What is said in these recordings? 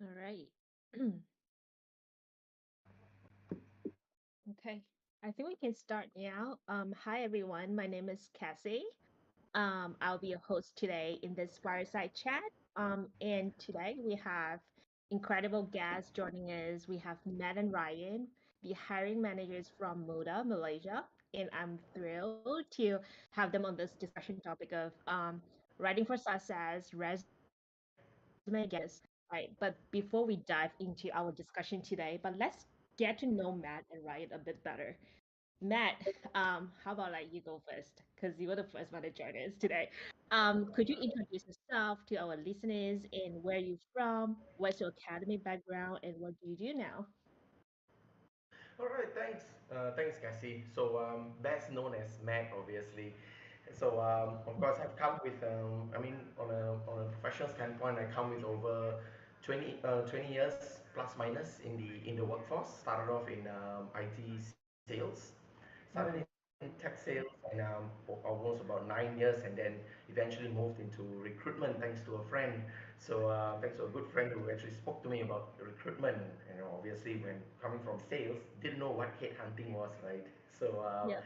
All right. Okay. I think we can start now. Hi everyone. My name is Cassie. I'll be your host today in this fireside chat. And today we have incredible guests joining us. We have Matt and Ryan, the hiring managers from Muda, Malaysia. And I'm thrilled to have them on this discussion topic of writing for success, resume gaps, right? But before we dive into our discussion today, but let's get to know Matt and Ryan a bit better. Matt, how about like you go first? Because you were the first one to join us today. Could you introduce yourself to our listeners and where you're from, what's your academic background, and what do you do now? All right, thanks. Thanks, Cassie. So, best known as Matt, obviously. So, of course, I've come with, on a professional standpoint, I come with over 20 years plus minus in the workforce. Started off in IT sales, started in Mm, tech sales, and for almost about 9 years, and then eventually moved into recruitment thanks to a friend. So, thanks to a good friend who actually spoke to me about recruitment. Obviously, when coming from sales, didn't know what headhunting was, right? So, yeah.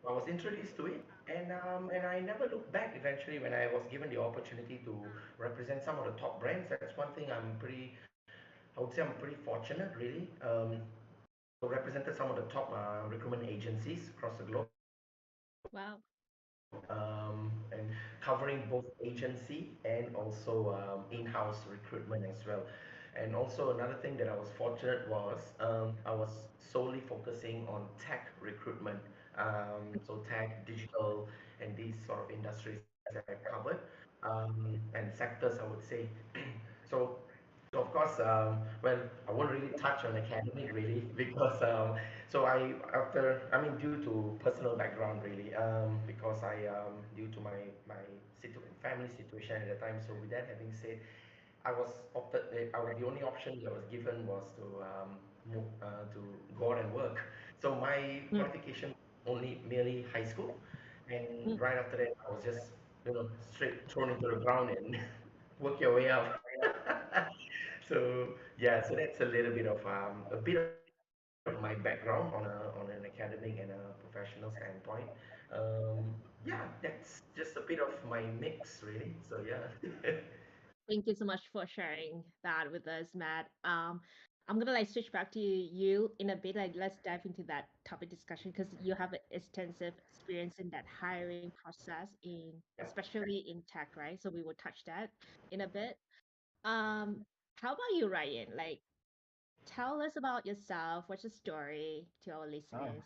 I was introduced to it, and I never looked back. Eventually, when I was given the opportunity to represent some of the top brands, that's one thing I would say I'm pretty fortunate, really. So represented some of the top recruitment agencies across the globe, Wow. and covering both agency and also in-house recruitment as well. And also another thing that I was fortunate was I was solely focusing on tech recruitment. So tech, digital, and these sort of industries that I covered, and sectors I would say. So so of course, well, I won't really touch on academic really because so I mean due to personal background really because due to my family situation at the time. So with that having said, the only option that was given was to go out and work. So my Mm, qualification only merely high school, and mm. right after that I was just straight thrown into the ground and work your way up. So yeah, so that's a bit of my background on an academic and a professional standpoint. Yeah, that's just a bit of my mix really. So yeah. Thank you so much for sharing that with us, Matt. I'm gonna like switch back to you in a bit. Like, let's dive into that topic discussion because you have an extensive experience in that hiring process in, especially in tech, right? So we will touch that in a bit. Um, how about you, Ryan? Like, tell us about yourself. What's your story to our Oh, listeners?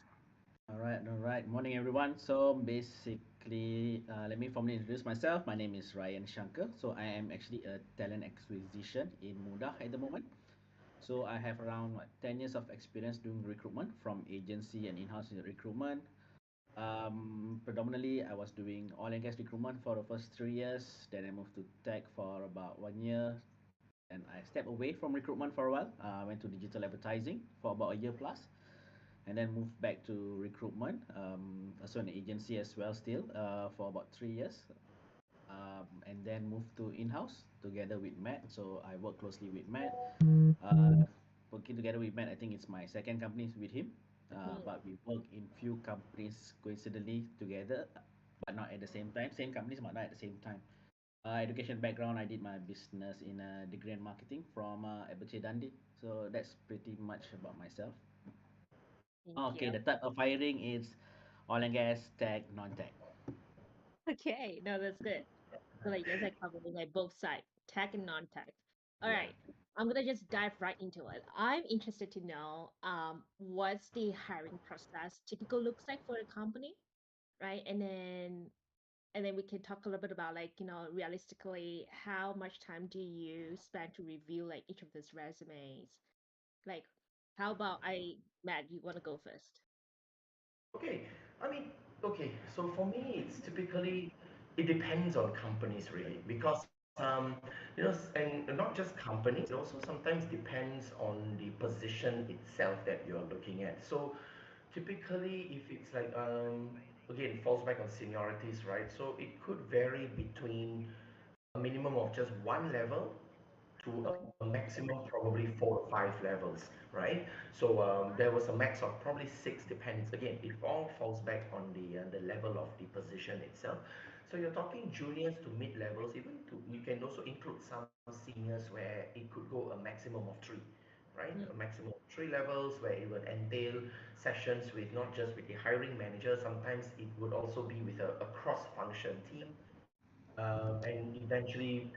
all right, all right. Morning, everyone. So basically, let me formally introduce myself. My name is Ryan Shankar. So I am actually a talent acquisition in Muda at the moment. So I have around 10 years of experience doing recruitment from agency and in-house recruitment. Predominantly, I was doing oil and gas recruitment for the first 3 years. Then I moved to tech for about 1 year. And I stepped away from recruitment for a while. Went to digital advertising for about a year plus, and then moved back to recruitment, also an agency as well still for about 3 years, and then moved to in-house together with Matt. So I work closely with Matt. Uh, Working together with Matt, I think it's my second company with him, Mm, but we work in few companies coincidentally together, but not at the same time. Same companies, but not at the same time. Education background, I did my business in degree and marketing from Abercrombie Dundee. So that's pretty much about myself. thank Okay, you. the type of hiring is oil and gas, tech, non-tech. Okay, no, that's good. So like you guys are covering like both sides, tech and non-tech. All Yeah. right. I'm gonna just dive right into it. I'm interested to know what's the hiring process typical looks like for a company, right? And then we can talk a little bit about like, realistically, how much time do you spend to review like each of these resumes? Like, how about Matt, you wanna go first? Okay, I mean, okay, so for me, it's typically, it depends on companies really, because, and not just companies, it also sometimes depends on the position itself that you're looking at. So typically, if it's like, again, it falls back on seniorities, right? So it could vary between a minimum of just one level to Okay. a maximum probably 4 or 5 levels, right? So there was a max of probably six, depends. Again, it all falls back on the level of the position itself. So you're talking juniors to mid levels, even to you can also include some seniors where it could go a maximum of three, right? A Mm, maximum of 3 levels where it would entail sessions with not just with the hiring manager. Sometimes it would also be with a cross-function team, and eventually,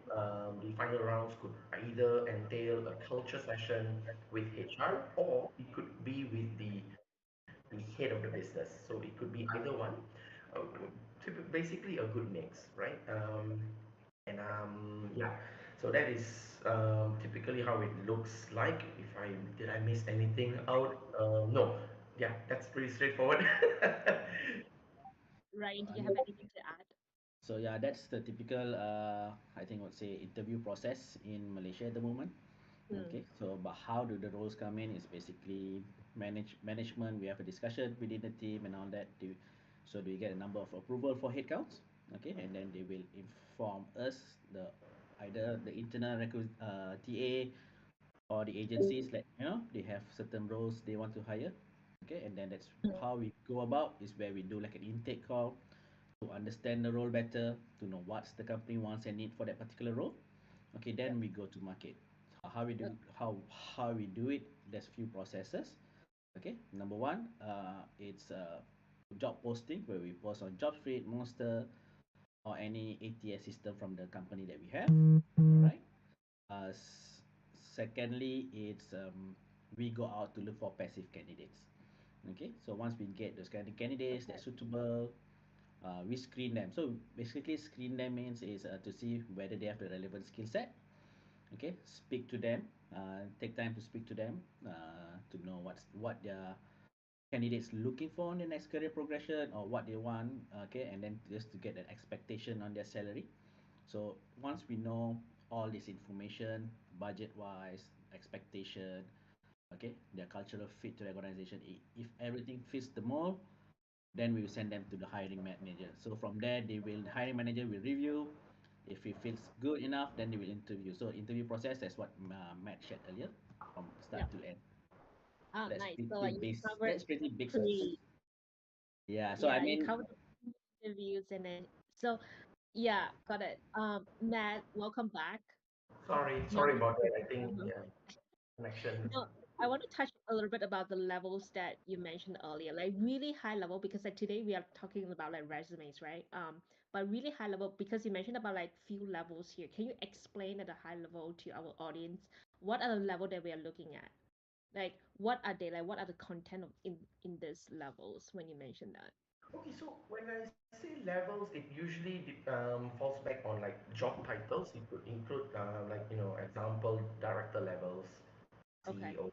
the final rounds could either entail a culture session with HR, or it could be with the head of the business. So it could be either one. Uh, Basically, a good mix, right? Yeah, so that is typically how it looks like. If I did I miss anything out? No. Yeah, that's pretty straightforward. Ryan, do you have Yeah. anything to add? So yeah, that's the typical, I think, I would say interview process in Malaysia at the moment. Mm, Okay, so but how do the roles come in is basically management. We have a discussion within the team and all that. So do we get a number of approval for headcounts? Okay, and then they will inform us the either the internal TA or the agencies, like they have certain roles they want to hire. Okay, and then that's mm, how we go about, is where we do like an intake call to understand the role better, to know what's the company wants and need for that particular role. Okay, yeah. then we go to market. How we Uh, do how we do it? There's few processes. Okay, number one, it's job posting, where we post on JobStreet, Monster, or any ATS system from the company that we have. All right. Secondly, it's we go out to look for passive candidates. Okay, so once we get those kind of candidates Okay. that's suitable, we screen them. So basically, screen them means is to see whether they have the relevant skill set. Okay, speak to them. Take time to speak to them to know what their candidates looking for in the next career progression, or what they want. Okay, and then just to get an expectation on their salary. So once we know all this information, budget wise, expectation, okay, their cultural fit to the organization, if everything fits the mold, then we will send them to the hiring manager. So from there, the hiring manager will review. If it feels good enough, then they will interview. So interview process, that's what Matt shared earlier, from Yeah. start to end. Oh, That's nice. So pretty like you base. covered That's pretty basics. pre, Yeah. So I yeah, you mean, covered the interviews and then so yeah, got it. Matt, welcome back. Sorry Now, about that. I think yeah, connection. no, I want to touch a little bit about the levels that you mentioned earlier, like really high level, because like today we are talking about like resumes, right? But really high level because you mentioned about like few levels here. Can you explain at a high level to our audience what are the level that we are looking at? Like what are they like? What are the content of in these levels when you mention that? Okay, so when I say levels, it usually falls back on like job titles. It could include like example director levels, Okay. CEO,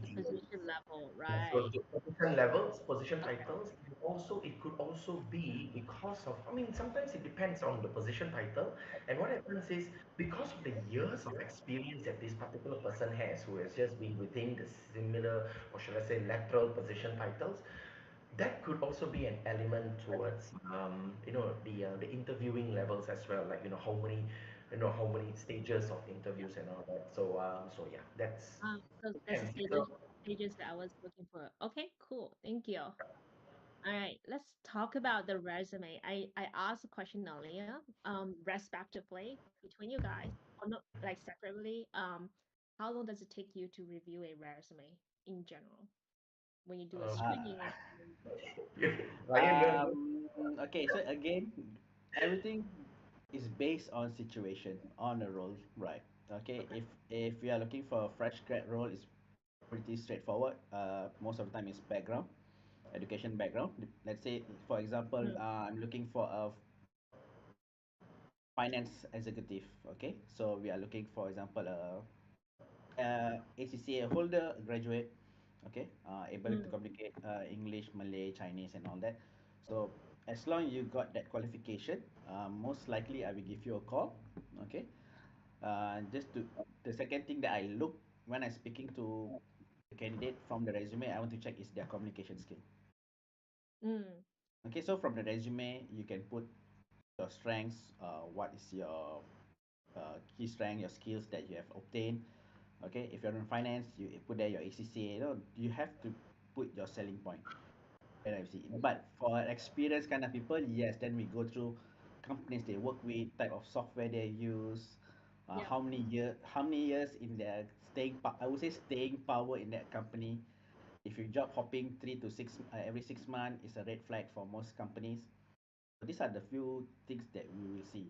The CTO. position level, Yeah, so right? the position levels, position Okay. titles, and also it could also be because of, I mean, sometimes it depends on the position title. And what happens is because of the years of experience that this particular person has, who has just been within the similar, or should I say, lateral position titles, that could also be an element towards, the interviewing levels as well. Like how many stages of interviews and all that. So yeah, So that's the depends. So stages that I was looking for. Okay, cool. Thank you. All right, let's talk about the resume. I asked a question earlier, respectively between you guys, or not like separately. How long does it take you to review a resume in general when you do a um, uh, screening and Ryan, you're okay. So again, everything is based on situation, on the role, right? Okay. If we are looking for a fresh grad role, it's pretty straightforward. Most of the time, it's background, education background. Let's say, for example, Mm, I'm looking for a finance executive. Okay, so we are looking, for example, ACCA holder, a graduate, okay, able to mm, communicate English, Malay, Chinese, and all that. So as long you got that qualification, most likely I will give you a call, okay. Just to The second thing that I look when I'm speaking to the candidate from the resume, I want to check is their communication skill. mm, Okay, so from the resume, you can put your strengths, what is your key strength, your skills that you have obtained. Okay, if you're in finance, you put there your ACCA. You have to put your selling point. And I see. But for experienced kind of people, yes, then we go through companies they work with, type of software they use, Yep. how many years in their I would say staying power in that company. If you job hopping 3 to 6 every 6 months, is a red flag for most companies. So these are the few things that we will see.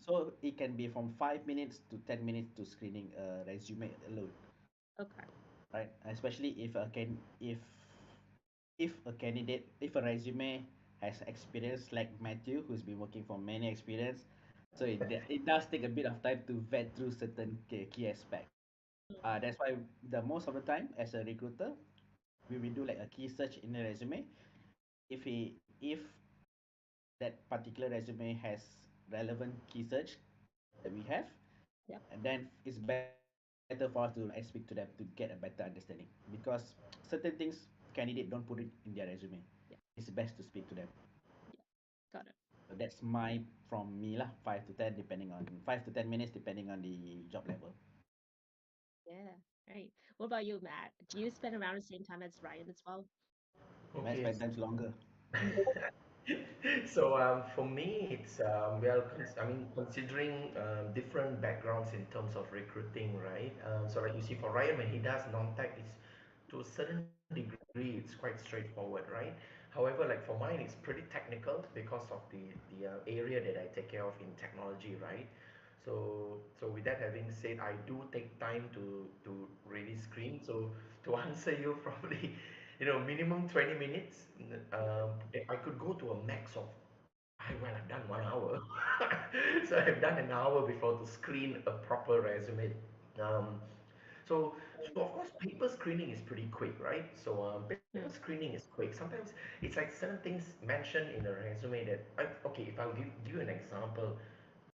So it can be from 5 minutes to 10 minutes to screening a resume alone, Okay. right? Especially if a resume has experience like Matthew, who's been working for many experience, so it does take a bit of time to vet through certain key aspects. Mm. That's why the most of the time as a recruiter, we will do like a key search in the resume. If that particular resume has relevant key search that we have, Yep. and then it's better for us to speak to them to get a better understanding, because certain things candidate don't put it in their resume. Yeah. It's best to speak to them. Yeah. Got it. So that's my from me lah, 5 to 10 minutes depending on the job level. Yeah. Right. What about you, Matt? Do you spend around the same time as Ryan as well? Max Okay. 5 times longer. Mm. So for me, it's I mean, considering different backgrounds in terms of recruiting, right? So like you see, for Ryan, when he does non-tech, it's to a certain degree, it's quite straightforward, right? However, like for mine, it's pretty technical because of the area that I take care of in technology, right? So with that having said, I do take time to really screen. So to answer you, probably, minimum 20 minutes. I could go to a max of, I've done 1 hour. So I've done an hour before to screen a proper resume. Um, so of course, paper screening is pretty quick, right? So paper Mm. screening is quick. Sometimes it's like certain things mentioned in a resume that, okay, if I'll give you an example,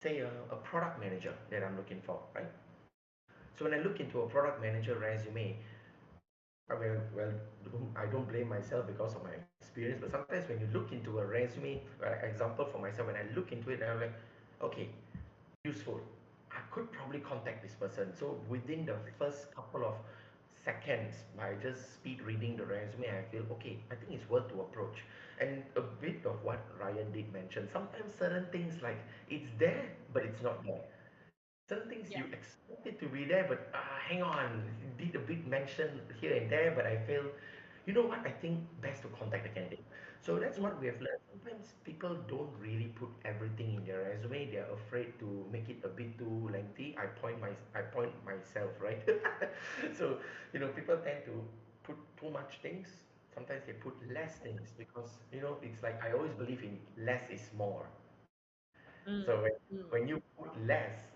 say a product manager that I'm looking for, right? So when I look into a product manager resume, well, I don't blame myself because of my experience, but sometimes when you look into a resume, example for myself, when I look into it, I'm like, okay, useful. I could probably contact this person. So within the first couple of seconds, by just speed reading the resume, I feel okay. I think it's worth to approach. And a bit of what Ryan did mention. Sometimes certain things like it's there, but it's not there. Certain things Yeah. you expect it to be there, but hang on, did a bit mention here and there, but I feel, you know what? I think best to contact the candidate. So that's Mm. what we have learned. Sometimes people don't really put everything in their resume. They're afraid to make it a bit too lengthy. I point myself, right? So people tend to put too much things. Sometimes they put less things because it's like I always believe in less is more. So Mm. when Mm. you put less,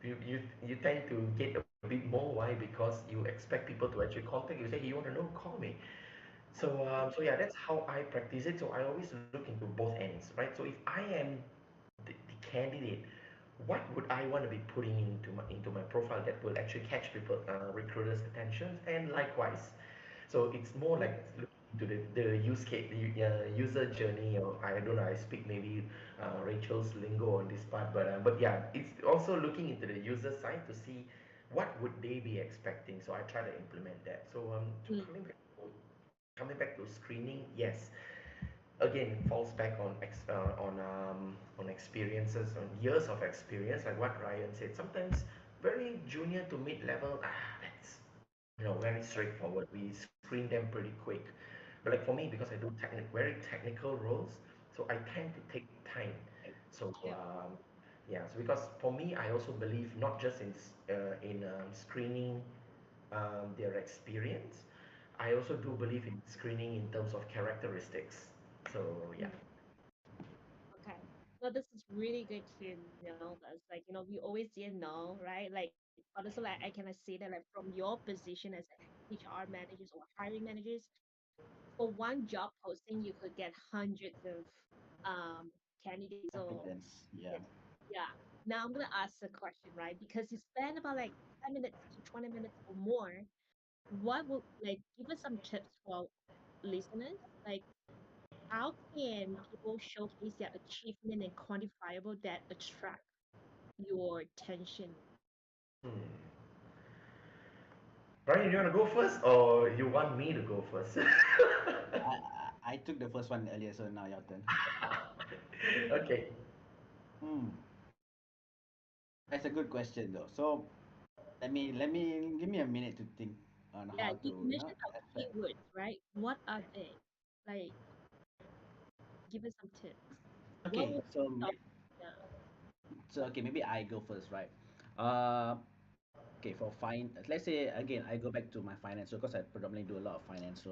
you tend to get a bit more. Why? Because you expect people to actually contact you, say, hey, you want to know, call me. So yeah, that's how I practice it. So I always look into both ends, right? So if I am the candidate, what would I want to be putting into my profile that will actually catch people, recruiters' attention, and likewise. So it's more Mm. like looking into the use case, the user journey, or I don't know, I speak maybe Rachel's lingo on this part, but yeah, it's also looking into the user side to see what would they be expecting. So I try to implement that. So Mm. coming back to screening, yes, again falls back on experiences, on years of experience, like what Ryan said. Sometimes very junior to mid level, that's very straightforward. We screen them pretty quick. But like for me, because I do very technical roles, so I tend to take time. So Yeah. yeah, so because for me, I also believe not just in screening their experience. I also do believe in screening in terms of characteristics. So yeah. Mm. Okay. Well, this is really good to know this. Like, we always didn't know, right? Like, honestly, like, I can see that, like, from your position as HR managers or hiring managers, for one job posting, you could get hundreds of candidates or Applicants, yeah. applicants. Yeah. Now I'm gonna ask a question, right? Because you spend about like 10 minutes to 20 minutes or more. What would, like, give us some tips for listeners? Like, how can people showcase their achievement and quantifiable that attract your tension? Hmm. Brian, you want to go first, or you want me to go first? I took the first one earlier, so now your turn. Okay. Hmm, that's a good question though. So let me give me a minute to think on Yeah, how you to mentioned about accept. keywords, right? What are they? Like, give us some tips. What Okay, would so stop? Yeah. okay, maybe I go first, right? Uh, okay, for fine. Let's say again, I go back to my finance because I predominantly do a lot of finance.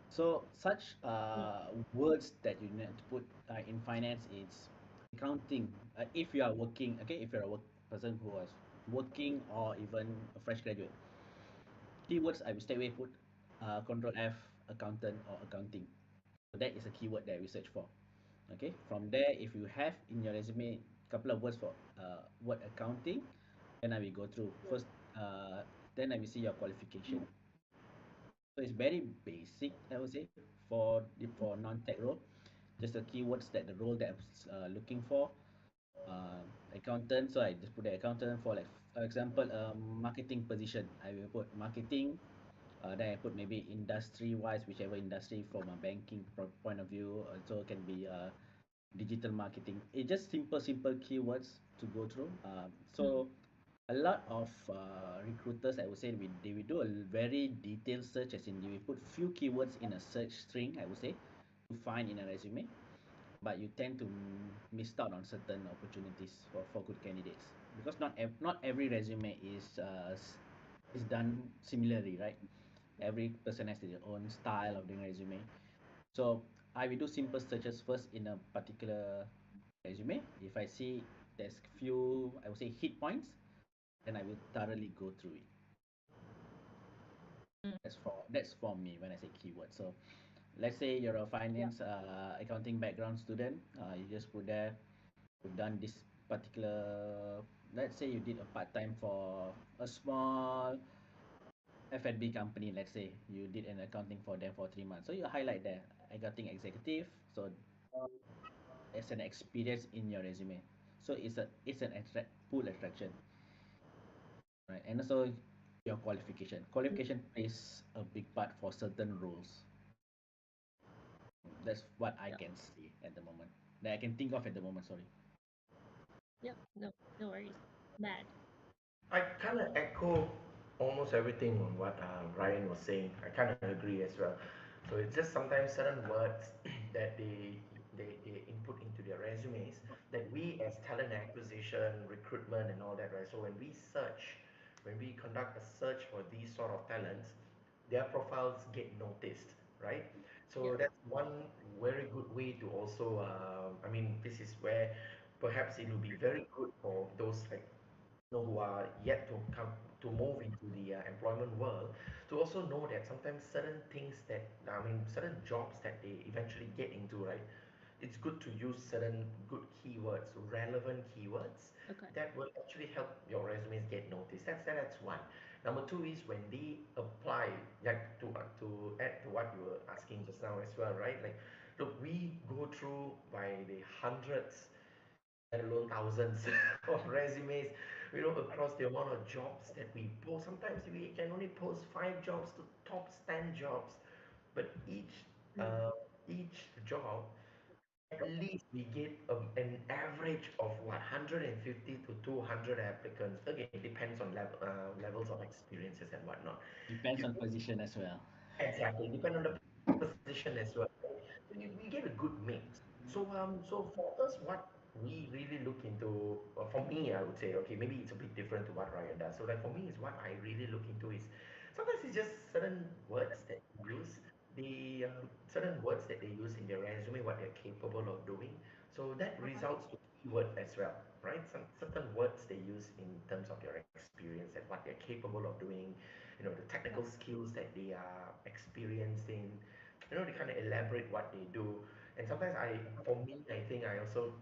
So such Mm, words that you need to put in finance is accounting. If you are working, okay, if you're a person who was working or even a fresh graduate, keywords I will stay away put control F, accountant or accounting. So that is a keyword that I research for. Okay, from there, if you have in your resume couple of words for word accounting, then I will go through mm, first. Then I will see your qualification. So it's very basic, I would say, for non-tech role. Just the keywords that the role that I'm looking for. Accountant, so I just put the accountant for, like, for example, marketing position. I will put marketing. Then I put maybe industry-wise, whichever industry from a banking point of view. Also can be digital marketing. It's just simple keywords to go through. mm, So a lot of recruiters, I would say, they will do a very detailed search, as in they will put few keywords in a search string, I would say, to find in a resume. But you tend to miss out on certain opportunities for good candidates, because not every resume is done similarly, right? Every person has their own style of doing resume. So I will do simple searches first in a particular resume. If I see there's few, I would say, hit points, then I will thoroughly go through it. mm. That's for me when I say keyword. So let's say you're a Yeah. finance accounting background student. You just put there, you've done this particular. Let's say you did a part time for a small F&B company. Let's say you did an accounting for them for 3 months. So you highlight there, accounting executive. So as an experience in your resume. So it's an pull attraction, right? And also your qualification. Mm, Qualification plays a big part for certain roles. That's what I yeah. can see at the moment. That I can think of at the moment. Sorry. Yep. No, no worries. Mad. I kind of echo almost everything on what Ryan was saying. I kind of agree as well. So it's just sometimes certain words that they input into their resumes that we as talent acquisition, recruitment, and all that, right? So when we conduct a search for these sort of talents, their profiles get noticed, right? Yeah. So that's one very good way to also, I mean, this is where perhaps it will be very good for those like who are yet to come to move into the employment world to also know that sometimes certain things that I mean certain jobs that they eventually get into, right, it's good to use certain good keywords, relevant keywords Okay. that will actually help your resumes get noticed. That's one. Number two is when they apply, like to add to what you were asking just now as well, right? Like, look, we go through by the hundreds, let alone thousands of resumes, across the amount of jobs that we post. Sometimes we can only post 5 jobs to top 10 jobs, but Mm, each job, at least we get an average of what 150 to 200 applicants. Again, depends on levels of experiences and whatnot. Depends You on position as well. Exactly, depend on the position as well, right? So you get a good mix. So for us, what we really look into, for me, I would say, okay, maybe it's a bit different to what Ryan does. So like for me, is what I really look into is sometimes it's just certain words that they use, certain words that they use in their resume, what they're capable of doing. So that okay. results to keyword as well, right? Some certain words they use in terms of their experience and what they're capable of doing, the technical Yeah. skills that they are experienced in, they kind of elaborate what they do. And sometimes for me, I think I also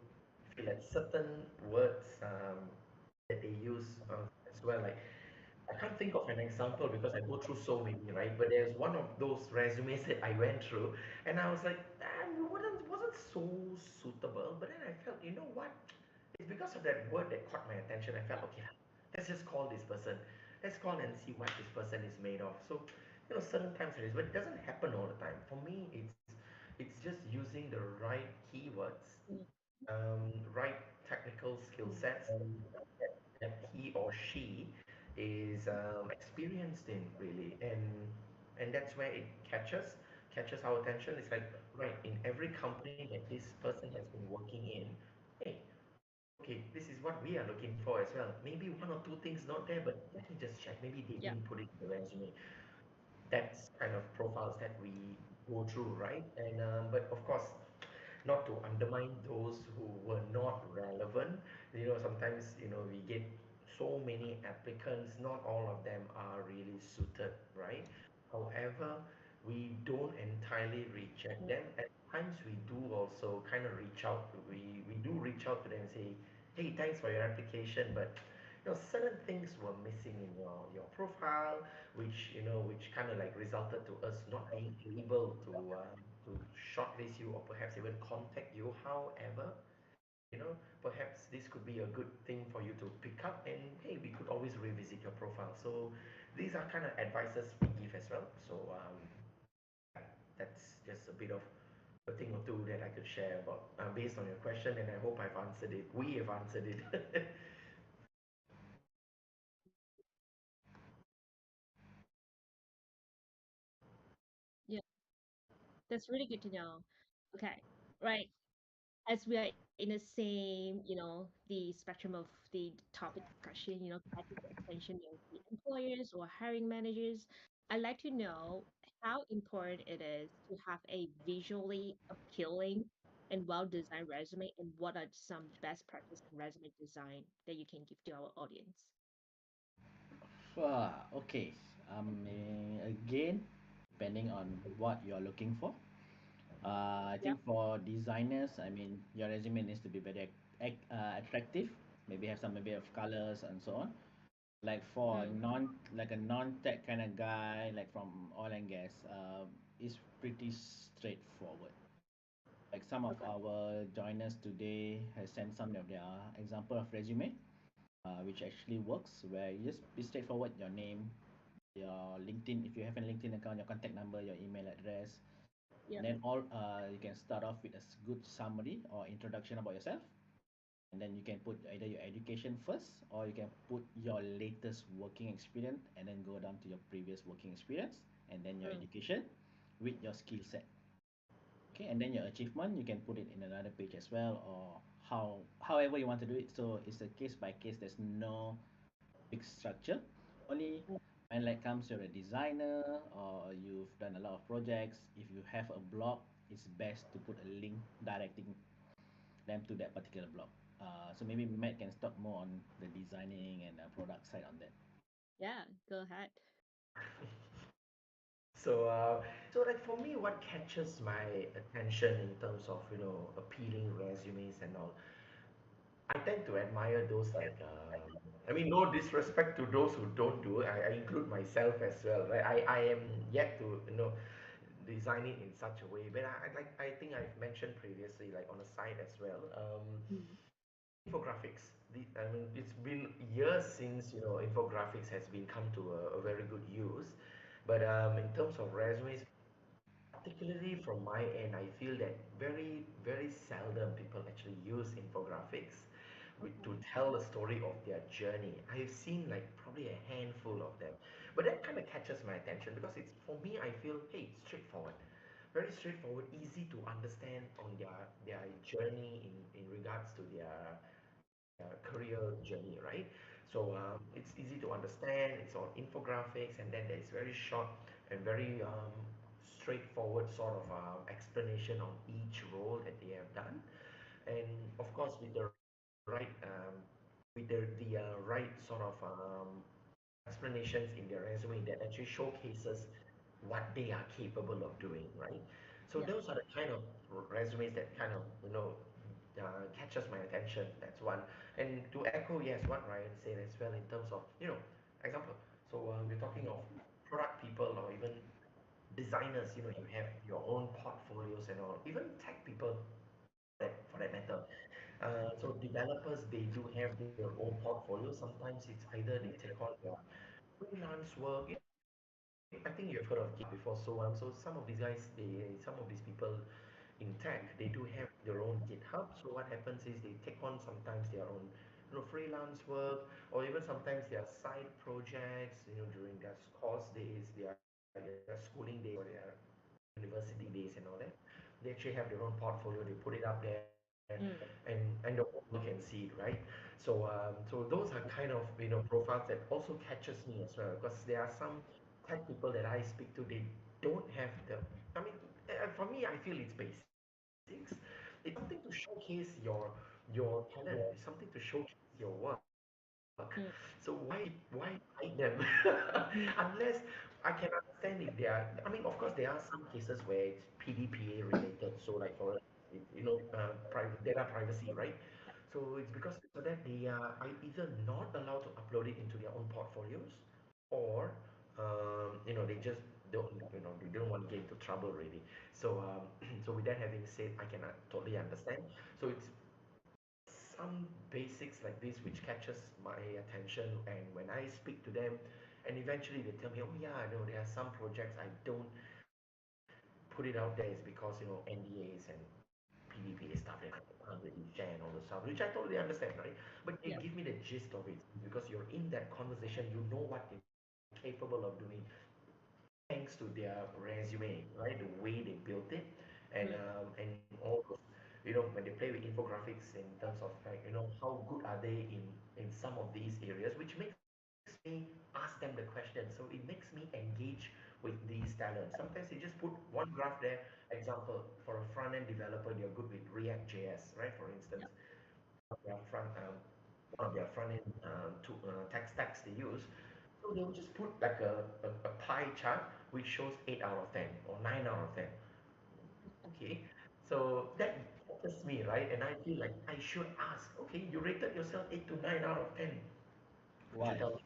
feel that certain words that they use as well, like I can't think of an example because I go through so many, right? But there's one of those resumes that I went through, and I was like, it wasn't so suitable. But then I felt, you know what? it's because of that word that caught my attention. I felt, okay, let's just call this person. Let's call and see what this person is made of. So, certain times it is, but it doesn't happen all the time. For me, it's just using the right keywords, Mm, right technical skill mm, sets that he or she is experienced in, really, and that's where it catches our attention. It's like, right, in every company that this person has been working in, hey, okay, this is what we are looking for as well. Maybe one or two things not there, but let me just check. Maybe they yeah, didn't put it in the resume. That's kind of profiles that we go through, right? And but of course, not to undermine those who were not relevant. Sometimes we get so many applicants. Not all of them are really suited, right? However, we don't entirely reject mm, them. At times, we do also kind of reach out. We do reach out to them and say, "Hey, thanks for your application, but certain things were missing in your profile, which kind of like resulted to us not being able to shortlist you or perhaps even contact you. However, perhaps this could be a good thing for you to pick up, and hey, we could always revisit your profile." So these are kind of advices we give as well. So that's just a bit of a thing or two that I could share about based on your question, and I hope I've answered it. We have answered it. yeah. That's really good to know. Okay, right. As we are in the same, the spectrum of the topic discussion, catching the attention of the employers or hiring managers, I'd like to know how important it is to have a visually appealing and well-designed resume, and what are some best practice in resume design that you can give to our audience? Okay. Again, depending on what you're looking for. I Yep. think for designers, I mean, your resume needs to be very attractive. Maybe have some maybe of colors and so on. Like for Mm, like a non-tech kind of guy, like from oil and gas, is pretty straightforward. Like some of okay. our joiners today has sent some of their example of resume, which actually works, where you just be straightforward, your name, your LinkedIn, if you have a LinkedIn account, your contact number, your email address, and Yep. then all you can start off with a good summary or introduction about yourself, and then you can put either your education first, or you can put your latest working experience and then go down to your previous working experience, and then your Mm, education with your skill set. Okay, and then your achievement you can put it in another page as well, or however you want to do it. So it's a case by case. There's no big structure. Only mm, when like comes you're a designer or you've done a lot of projects, if you have a blog, it's best to put a link directing them to that particular blog. So maybe Matt can talk more on the designing and product side on that. yeah, go ahead. So, so like for me, what catches my attention in terms of appealing resumes and all, I tend to admire those like, I mean, no disrespect to those who don't do it. I include myself as well, right? I am yet to design it in such a way, but I think I've mentioned previously, like on a side as well. Mm, Infographics. I mean, it's been years since infographics has been come to a very good use, but in terms of resumes, particularly from my end, I feel that very, very seldom people actually use infographics to okay. tell the story of their journey. I've seen like probably a handful of them, but that kind of catches my attention because it's, for me, I feel, hey, straightforward, very straightforward, easy to understand on their journey in regards to their career journey, right? So it's easy to understand. It's on infographics, and then there's very short and very straightforward sort of explanation on each role that they have done, and of course with the right right sort of explanations in their resume that actually showcases what they are capable of doing, right? So Yeah. those are the kind of resumes that kind of catches my attention. That's one. And to echo, yes, what Ryan said as well in terms of example. So we're talking of product people or even designers. You have your own portfolios and all. Even tech people, for that matter. So developers, they do have their own portfolio. Sometimes it's either they take on their freelance work. I think you've heard of gig before. So some of these guys, some of these people in tech, they do have their own GitHub. So what happens is they take on sometimes their own, freelance work, or even sometimes their side projects, during their course days, their schooling days, or their university days and all that. They actually have their own portfolio. They put it up there, Mm, and the whole world can see it, right? So those are kind of profiles that also catches me as well, because there are some tech people that I speak to. They don't have the. I mean, for me, I feel it's basics. It's something to showcase your talent. It's something to showcase your work. So mm, why hide them? Unless mm, I can understand if they are. I mean, of course, there are some cases where it's PDPA related. So, like for private data privacy, right? So it's because so that they are either not allowed to upload it into their own portfolios, or they just they don't want to get into trouble really. So so with that having said, I can totally understand. So it's some basics like this which catches my attention, and when I speak to them, and eventually they tell me, oh yeah, I know there are some projects I don't put it out there is because NDAs and PDPA stuff that I can't really share and all the stuff, which I totally understand, right? But they give me yeah. the gist of it, because you're in that conversation, you know what they're capable of doing thanks to their resume, right? The way they built it, Mm, and all those, when they play with infographics in terms of like, how good are they in some of these areas, which makes me ask them the question. So it makes me engage with these talents. Sometimes they just put one graph there. Example, for a front end developer, they're good with React JS, right? For instance, yeah. their front one of their front end tech stacks they use. So they will just put like a pie chart which shows 8 out of 10 or 9 out of 10. Okay, so that bothers me, right? And I feel like I should ask, okay, you rated yourself 8 to 9 out of 10. Could you Why? tell me?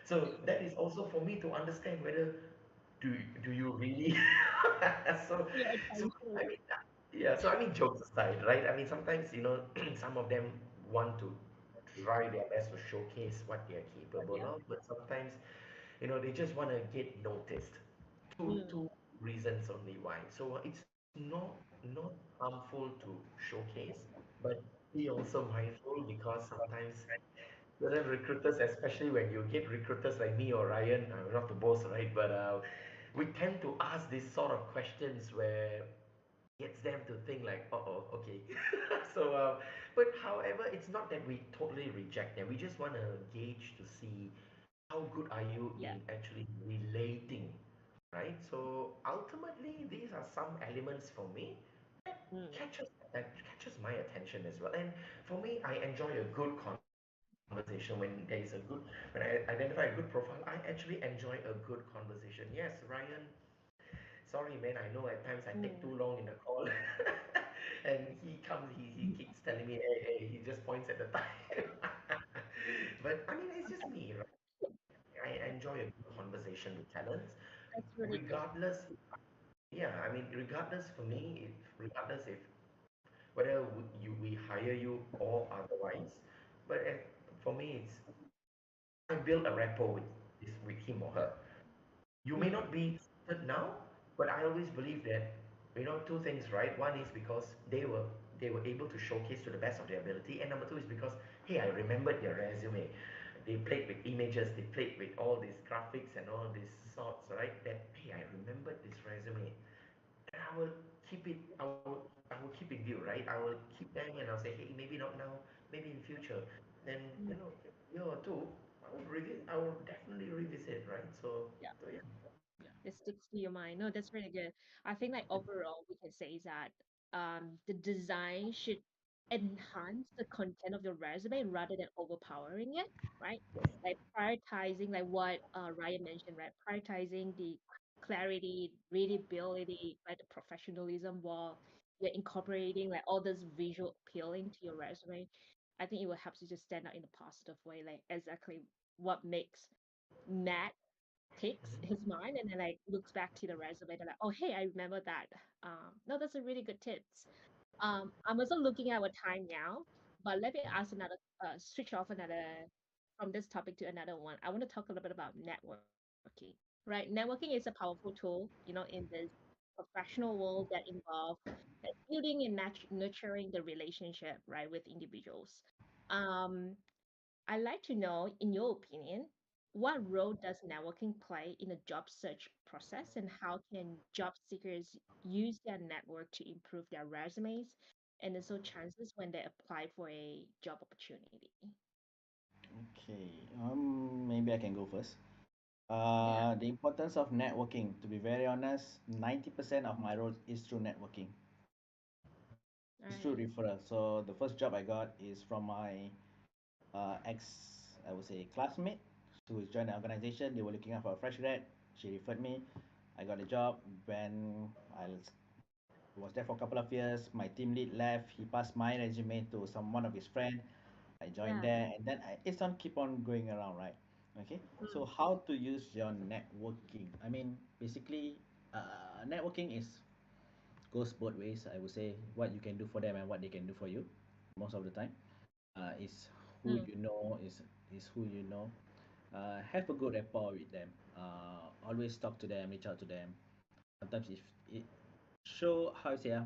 So that is also for me to understand whether do do you really so Your so attention. I mean yeah, so I mean, jokes aside, right? I mean, sometimes some of them want to try their best to showcase what they are capable Yeah. of, but sometimes they just want to get noticed. Mm, Two reasons only why. So it's not harmful to showcase, but be also mindful, because sometimes certain recruiters, especially when you get recruiters like me or Ryan, not to boast, right? But we tend to ask these sort of questions where gets them to think like, oh, okay. So, but however, it's not that we totally reject them. We just want to gauge to see how good are you yeah. in actually relating, right? So ultimately, these are some elements for me that Mm, catches that catches my attention as well. And for me, I enjoy a good conversation when there is a good when I identify a good profile. I actually enjoy a good conversation. Yes, Ryan. Sorry, man. I know at times I take too mm, long in the call, and he comes. He keeps telling me, hey, hey. He just points at the time. But I mean, it's just me, right? I enjoy a good conversation with talents, that's really good. regardless. Yeah, I mean, regardless for me, regardless if whether we hire you or otherwise. But for me, it's I build a rapport with him or her. You may Mm, not be suited now, but I always believe that two things, right? One is because they were able to showcase to the best of their ability, and number two is because, hey, I remembered their resume. They played with images, they played with all these graphics and all these sorts, right? That, hey, I remembered this resume, and I will keep it. I will keep in view, right? I will keep them, and I'll say, hey, maybe not now, maybe in future. Then mm, year or two, I will definitely revisit, right? So yeah. so yeah. Yeah. It sticks to your mind. No, that's really good. I think like overall we can say is that the design should enhance the content of your resume rather than overpowering it, right? Like prioritizing like what Ryan mentioned, right? Prioritizing the clarity, readability, like the professionalism while you're incorporating like all this visual appealing to your resume. I think it will help you just stand out in a positive way, like exactly what makes Matt takes Mhm. his mind and then like looks back to the resume. They're like, oh hey, I remember that. No, that's a really good tips. I'm also looking at our time now, but let me ask another, switch off another from this topic to another one. I want to talk a little bit about networking, right? Networking is a powerful tool, in this professional world that involve like building and nurturing the relationship, right, with individuals. Um, I'd like to know, in your opinion, what role does networking play in the job search process, and how can job seekers use their network to improve their resumes and also chances when they apply for a job opportunity? Okay, maybe I can go first. Yeah, The importance of networking. To be very honest, 90% of my role is through networking. It's through right. referral. So the first job I got is from my ex, I would say, classmate who joined the organization. They were looking out for a fresh grad. She referred me. I got a job. When I was there for a couple of years, my team lead left. He passed my resume to one of his friend. I joined Yeah. there, and then it's on keep on going around, right? Okay. So Mm, how to use your networking? I mean, basically, networking is goes both ways. I would say what you can do for them and what they can do for you. Most of the time, is who mm, you know is who you know. Have a good rapport with them. Always talk to them, reach out to them. Sometimes if it show how to say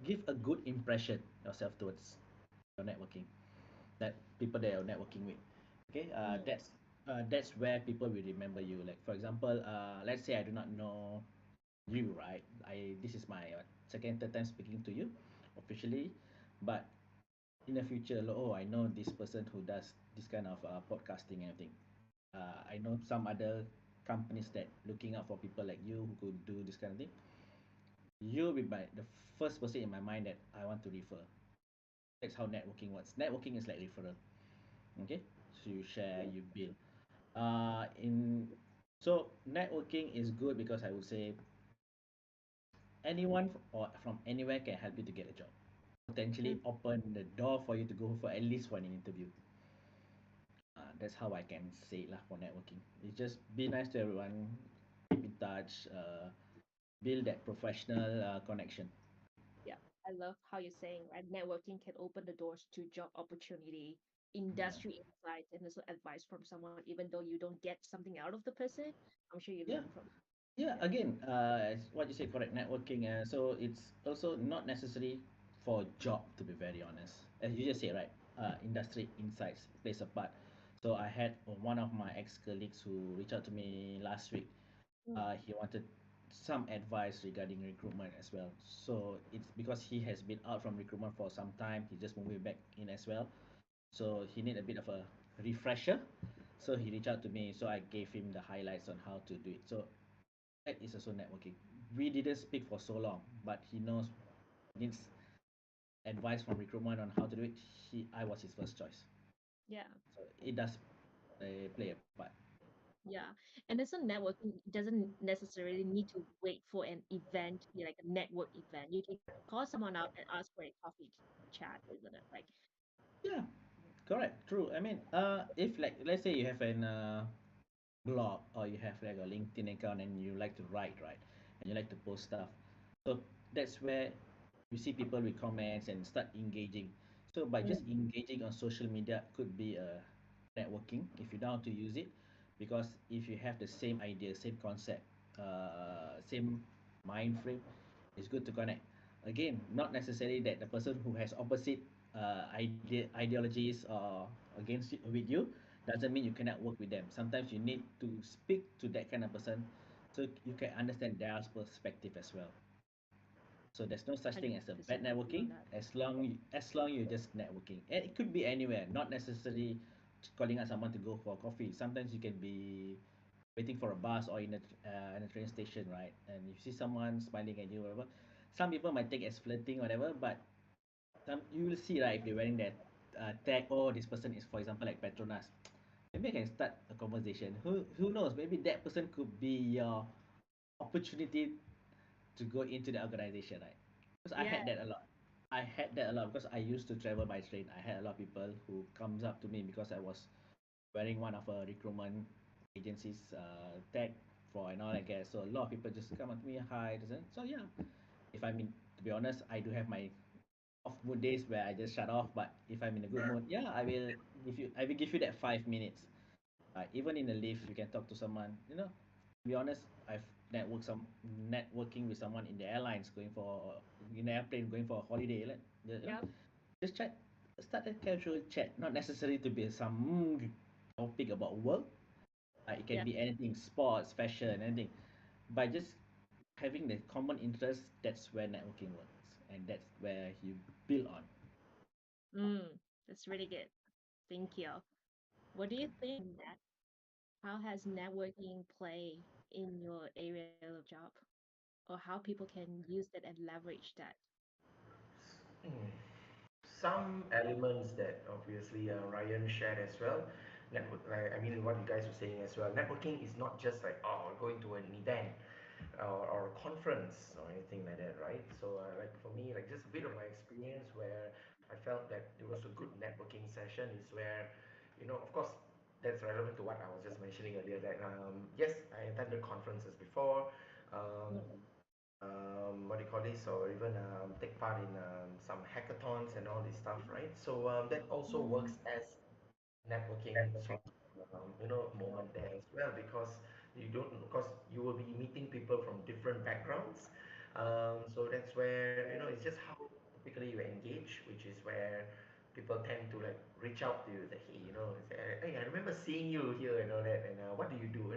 give a good impression yourself towards your networking, that people that you're networking with. Okay, mm, that's where people will remember you. Like for example, let's say I do not know you, right? This is my second third time speaking to you officially, but in the future, oh, I know this person who does this kind of podcasting and everything. I know some other companies that looking out for people like you who could do this kind of thing. You'll be the first person in my mind that I want to refer. That's how networking works. Networking is like referral. Okay, so you share, yeah. you build. In So networking is good because I would say anyone or from anywhere can help you to get a job. Mm, Potentially open the door for you to go for at least for an interview. That's how I can say it lah for networking. It's just be nice to everyone, keep in touch, build that professional connection. yeah. I love how you're saying, right? Networking can open the doors to job opportunity, Yeah. industry insights, and also advice from someone, even though you don't get something out of the person. I'm sure you Yeah. learn from. Yeah, Yeah. again, as what you say, correct, networking. So it's also not necessary for job, to be very honest. As you just say, right, industry insights plays a part. So I had one of my ex-colleagues who reached out to me last week. Mm, He wanted some advice regarding recruitment as well. So it's because he has been out from recruitment for some time. He just moving back in as well. So he need a bit of a refresher. So he reached out to me. So I gave him the highlights on how to do it. So that is also networking. We didn't speak for so long, but he knows needs advice from recruitment on how to do it. I was his first choice. yeah. So it does play a part. Yeah. And also networking doesn't necessarily need to wait for an event to be like a network event. You can call someone up and ask for a coffee chat, isn't it? Like, Yeah, correct, true. I mean, if like let's say you have an blog or you have like a LinkedIn account and you like to write, right? And you like to post stuff. So that's where you see people with comments and start engaging. So by just mm, engaging on social media could be a networking if you know how to use it, because if you have the same idea, same concept, same mind frame, it's good to connect. Again, not necessarily that the person who has opposite ideologies or against it with you doesn't mean you cannot work with them. Sometimes you need to speak to that kind of person so you can understand their perspective as well. So there's no such thing as a 100% bad agree on networking that. as long you're just networking. And it could be anywhere, not necessarily calling out someone to go for coffee. Sometimes you can be waiting for a bus or in a train station, right? And you see someone smiling at you, whatever. Some people might take as flirting, whatever, but you will see, right, if they're wearing that tag. Oh, this person is, for example, like Petronas. Maybe I can start a conversation. Who knows? Maybe that person could be your opportunity to go into the organization, right? Because I Yeah. had that a lot. I had that a lot because I used to travel by train. I had a lot of people who comes up to me because I was wearing one of a recruitment agency's tag for and all I guess. So a lot of people just come up to me, hi, this and so yeah. If I mean to be honest, I do have my off mood days where I just shut off. But if I'm in a good mood, yeah, I will give you that 5 minutes. Even in the lift, you can talk to someone. To be honest, I've networking with someone in the airlines going for in the airplane going for a holiday. Yep. Just chat, start a casual chat, not necessary to be some topic about work. It can Yep. be anything, sports, fashion, anything. By just having the common interest, that's where networking works, and that's where you build on. That's really good. Thank you. What do you think that how has networking play in your area of job, or how people can use that and leverage that? Hmm. Some elements that obviously Ryan shared as well. Network, I mean, what you guys were saying as well. Networking is not just like, oh, going to an event or a conference or anything like that, right? So, like for me, like just a bit of my experience where I felt that it was a good networking session is where, of course, that's relevant to what I was just mentioning earlier. That yes, I attended conferences before. Um, Mm, what do you call this, or even take part in some hackathons and all this stuff, right? So that also works as networking sort of moment there as well, because you will be meeting people from different backgrounds. So that's where it's just how typically you engage, which is where people tend to like reach out to you, say, hey, say, hey, I remember seeing you here and all that, and what do you do,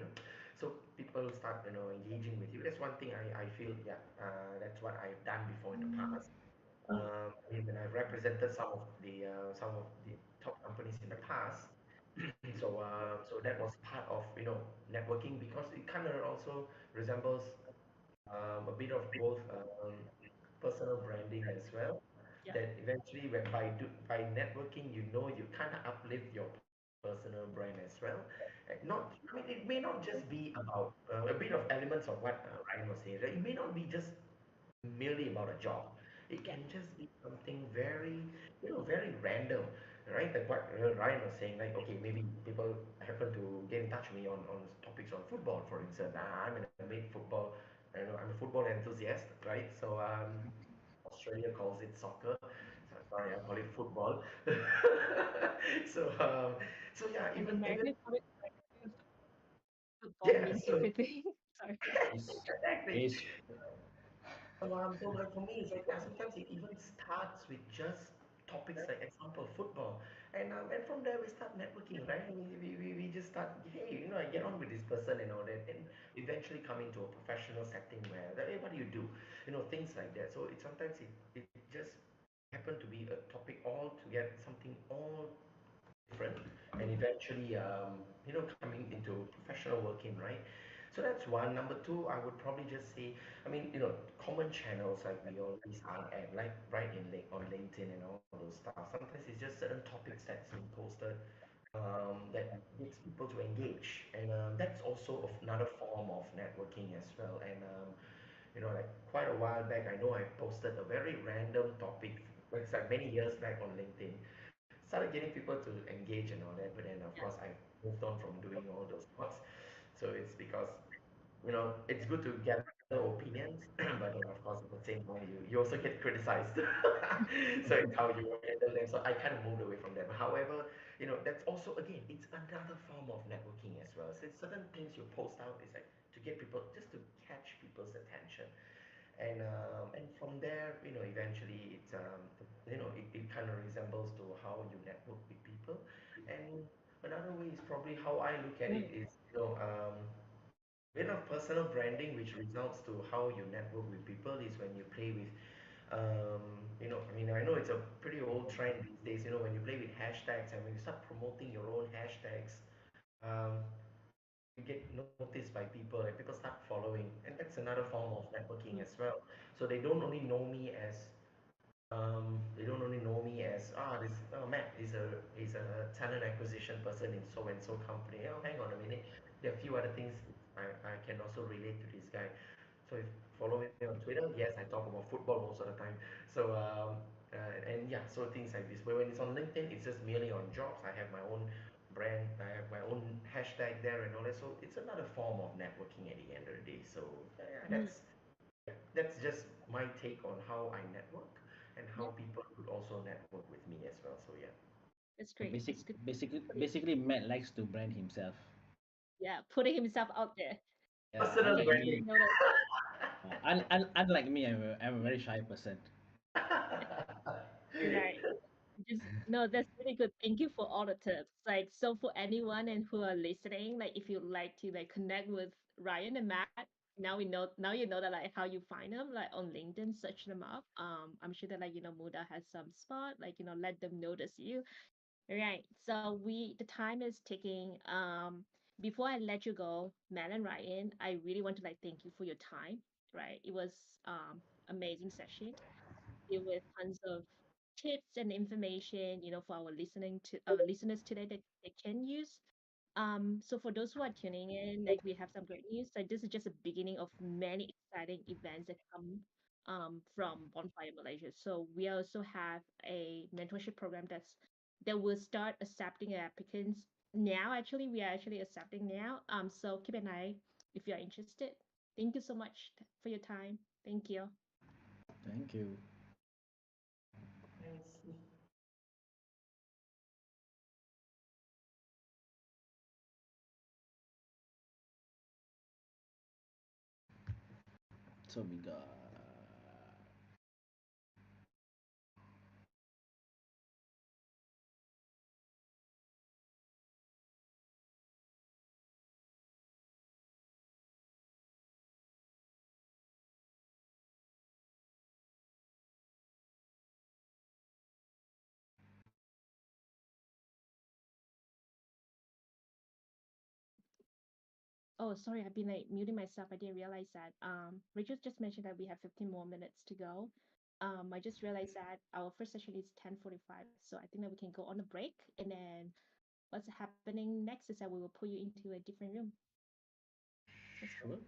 so people start engaging with you. That's one thing I feel, yeah, that's what I've done before in the past. I mean, when I've represented some of the top companies in the past, so that was part of networking, because it kind of also resembles a bit of both personal branding as well. yeah, That eventually, by networking, you kind of uplift your personal brand as well. Not, I mean, it may not just be about a bit of elements of what Ryan was saying. Right? It may not be just merely about a job. It yeah, can just be something very, very random, right? Like what Ryan was saying, like, okay, maybe people happen to get in touch with me on topics on football, for instance. I'm in a big football, I'm a football enthusiast, right? So Australia calls it soccer. So, sorry, I call it football. so, so yeah, and even American comic football yeah, mean so everything. Sorry. It's exactly. it's So like for me, it's like sometimes it even starts with just topics like example football, and from there we start networking, right? We just start, hey, I get on with this person and all that, and eventually come into a professional setting where, hey, what do you do? Things like that. So it just happened to be a topic all together, something all different, and eventually coming into professional working, right? So that's one. Number two, I would probably just say, I mean, common channels like we always are at, like right on LinkedIn and all those stuff. Sometimes it's just certain topics that's been posted that gets people to engage, and that's also another form of networking as well. And like quite a while back, I know I posted a very random topic, it's like many years back on LinkedIn. Started getting people to engage and all that, but then of course I moved on from doing all those thoughts. So it's because it's good to gather opinions, but then of course at the same time you also get criticized. So it's how you handle them. So I kind of moved away from that. However, that's also, again, it's another form of networking as well. So it's certain things you post out is like to get people, just to catch people's attention. And from there, eventually it kind of resembles to how you network with people. And another way is probably how I look at it Mm, is, a bit of personal branding, which results to how you network with people, is when you play with, I mean, I know it's a pretty old trend these days, when you play with hashtags and when you start promoting your own hashtags, um, you get noticed by people and people start following, and that's another form of networking mm, as well. So they don't only know me as, this, Matt is a talent acquisition person in so and so company. Oh, hang on a minute, there are a few other things I can also relate to this guy. So if you follow me on Twitter, yes, I talk about football most of the time. So and yeah, so things like this. But when it's on LinkedIn, it's just merely on jobs. I have my own brand, I have my own hashtag there and all that. So it's another form of networking at the end of the day. So yeah, mm. that's just my take on how I network. and how Yep, people could also network with me as well. So yeah. that's So great. It's good. Putting, basically, Matt likes to brand himself. yeah, putting himself out there. Yeah, Personal unlike Getting people me, branding. noticed. unlike me, I'm a very shy person. Right. Just no, that's really good. Thank you for all the tips. Like, so for anyone and who are listening, like if you'd like to like connect with Ryan and Matt, now you know that like how you find them, like on LinkedIn, search them up. I'm sure that like Muda has some spot, like let them notice you. Right. So the time is ticking. Before I let you go, Matt and Ryan, I really want to like thank you for your time. Right. It was amazing session with tons of tips and information, for our listeners today that they can use. So for those who are tuning in, like we have some great news. Like this is just a beginning of many exciting events that come from Bonfire Malaysia. So we also have a mentorship program that will start accepting applicants now. Actually, we are actually accepting now. So keep an eye if you are interested. Thank you so much for your time. Thank you. Thank you. Thanks. So we got Oh, sorry, I've been like muting myself. I didn't realize that. Rachel just mentioned that we have 15 more minutes to go. I just realized that our first session is 10:45, so I think that we can go on a break. And then what's happening next is that we will put you into a different room. Let's go. sure.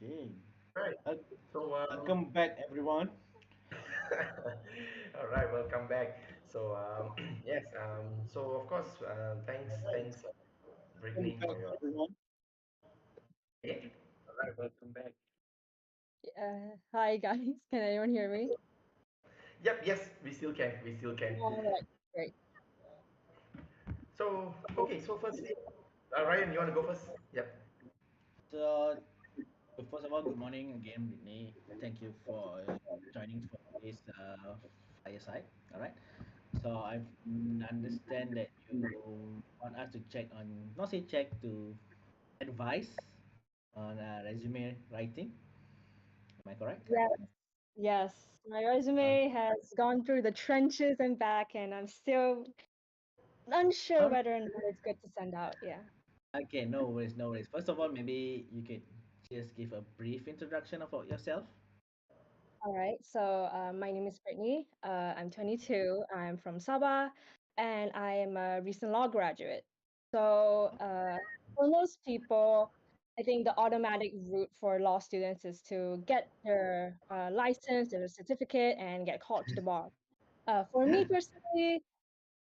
Okay. Right. Wel- So, Welcome back, everyone. all right, welcome back. So, yes, so of course, thanks, Welcome Brittany, back, for your. everyone. Okay. All right, welcome back. Hi guys, can anyone hear me? Yep, yes, we still can, we still can. All right, great. So, okay, so firstly, Ryan, you want to go first? Yep. So, first of all, good morning again, Brittany. Thank you for joining for today's fireside. All right. So I understand that you want us to check on, not say check, to advise on resume writing. Am I correct? Yes, yes. My Uh, resume has gone through the trenches and back, and I'm still unsure all right. whether or not it's good to send out. Yeah. Okay, no worries, no worries. First of all, maybe you could just give a brief introduction about yourself. All right. So my name is Brittany. I'm 22. I'm from Sabah, and I am a recent law graduate. So for most people, I think the automatic route for law students is to get their license, their certificate, and get called to the bar. For me personally,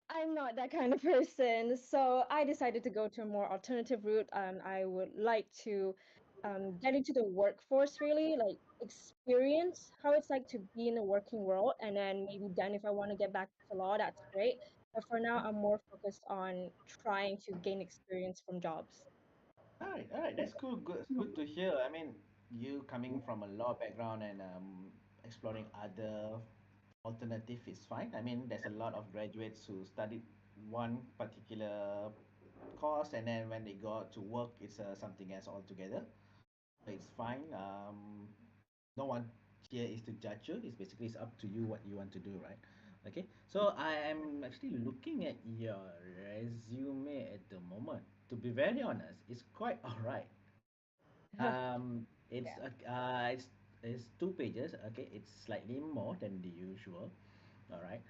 I'm not that kind of person, so I decided to go to a more alternative route. I would like to get into the workforce, really, like experience how it's like to be in the working world, and then maybe then if I want to get back to law, that's great. But for now, I'm more focused on trying to gain experience from jobs. All right, that's cool. Good, good to hear. I mean, you coming from a law background and exploring other alternative is fine. I mean, there's a lot of graduates who studied one particular course and then when they go out to work, it's something else altogether. So it's fine. No one here is to judge you. It's basically it's up to you what you want to do, right? Okay. So I am actually looking at your resume at the moment. To be very honest, it's quite alright. It's Yeah. it's 2 pages. Okay, it's slightly more than the usual. All right.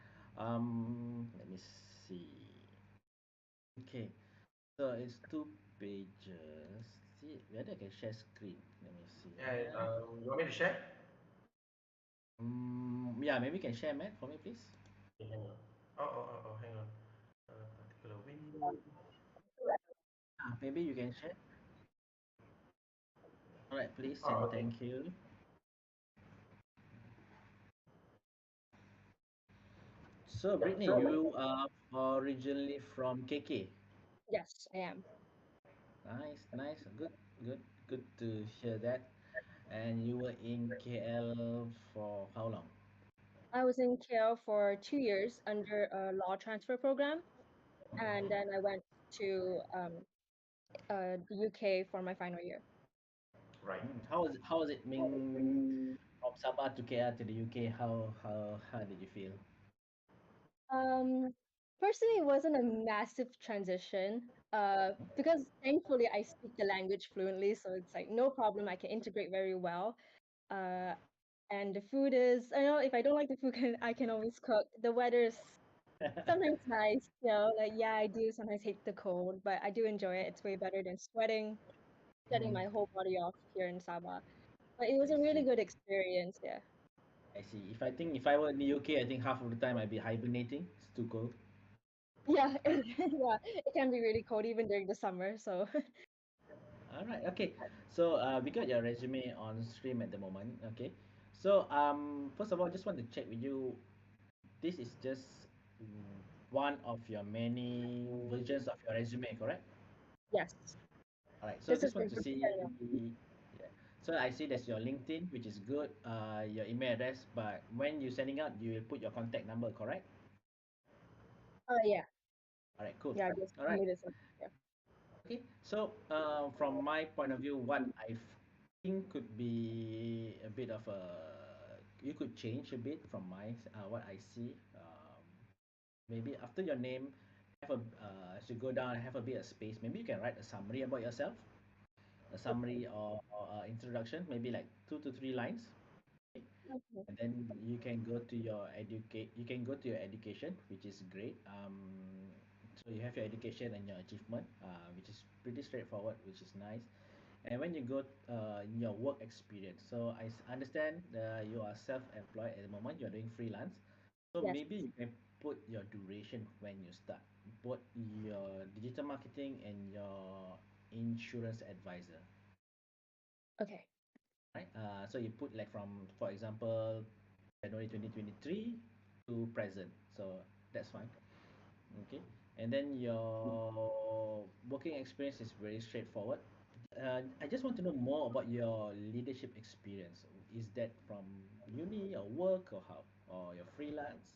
Let me see. Okay, so it's 2 pages. See whether I can share screen. Let me see. And you want me to share? Yeah, maybe you can share, Matt, for me, please. Okay, hang on. Oh, hang on. Particular window. Maybe you can share. All right, please Oh, and okay. thank you. So, Yep. Brittany, So, you are originally from KK. Yes, I am. Nice, nice, good, good, good to hear that. And you were in KL for how long? I was in KL for 2 years under a law transfer program, and then I went to the UK for my final year. right. How was it being from Sabah to KL to the UK? How did you feel? Um, Personally, it wasn't a massive transition, because thankfully I speak the language fluently, so it's like no problem. I can integrate very well. Uh, and the food is, I know if I don't like the food, I can always cook. The weather is sometimes nice, like yeah, I do sometimes hate the cold, but I do enjoy it. It's way better than sweating Mhm. my whole body off here in Sabah. But it was I a really see. good experience, yeah. I see. If I were in the UK, I think half of the time I'd be hibernating. It's too cold. Yeah, yeah, it can be really cold even during the summer, so All right. Okay. So we got your resume on stream at the moment. Okay. So first of all, just want to check with you. This is just one of your many versions of your resume, correct? yes, All right. So this is just the want to see. yeah. Yeah. So I see there's your LinkedIn, which is good. Your email address, but when you're sending out, you will put your contact number, correct? Yeah, All right. Cool. yeah, just All send right. me this. Yeah. Okay, so from my point of view, what I think could be a bit of a you could change a bit from my what I see. Maybe after your name, have a as you go down, have a bit of space. Maybe you can write a summary about yourself, a summary or introduction, maybe like 2 to 3 lines. Okay? Okay. And then you can go to your educate. You can go to your education, which is great. So you have your education and your achievement, which is pretty straightforward, which is nice. And when you go in your work experience, so understand you are self-employed at the moment, you're doing freelance. So Yes. maybe you can put your duration when you start, both your digital marketing and your insurance advisor, Okay. right? So you put like from, for example, January 2023 to present. So that's fine. Okay. And then your working experience is very straightforward. I just want to know more about your leadership experience. Is that from uni or work or how? Or your freelance?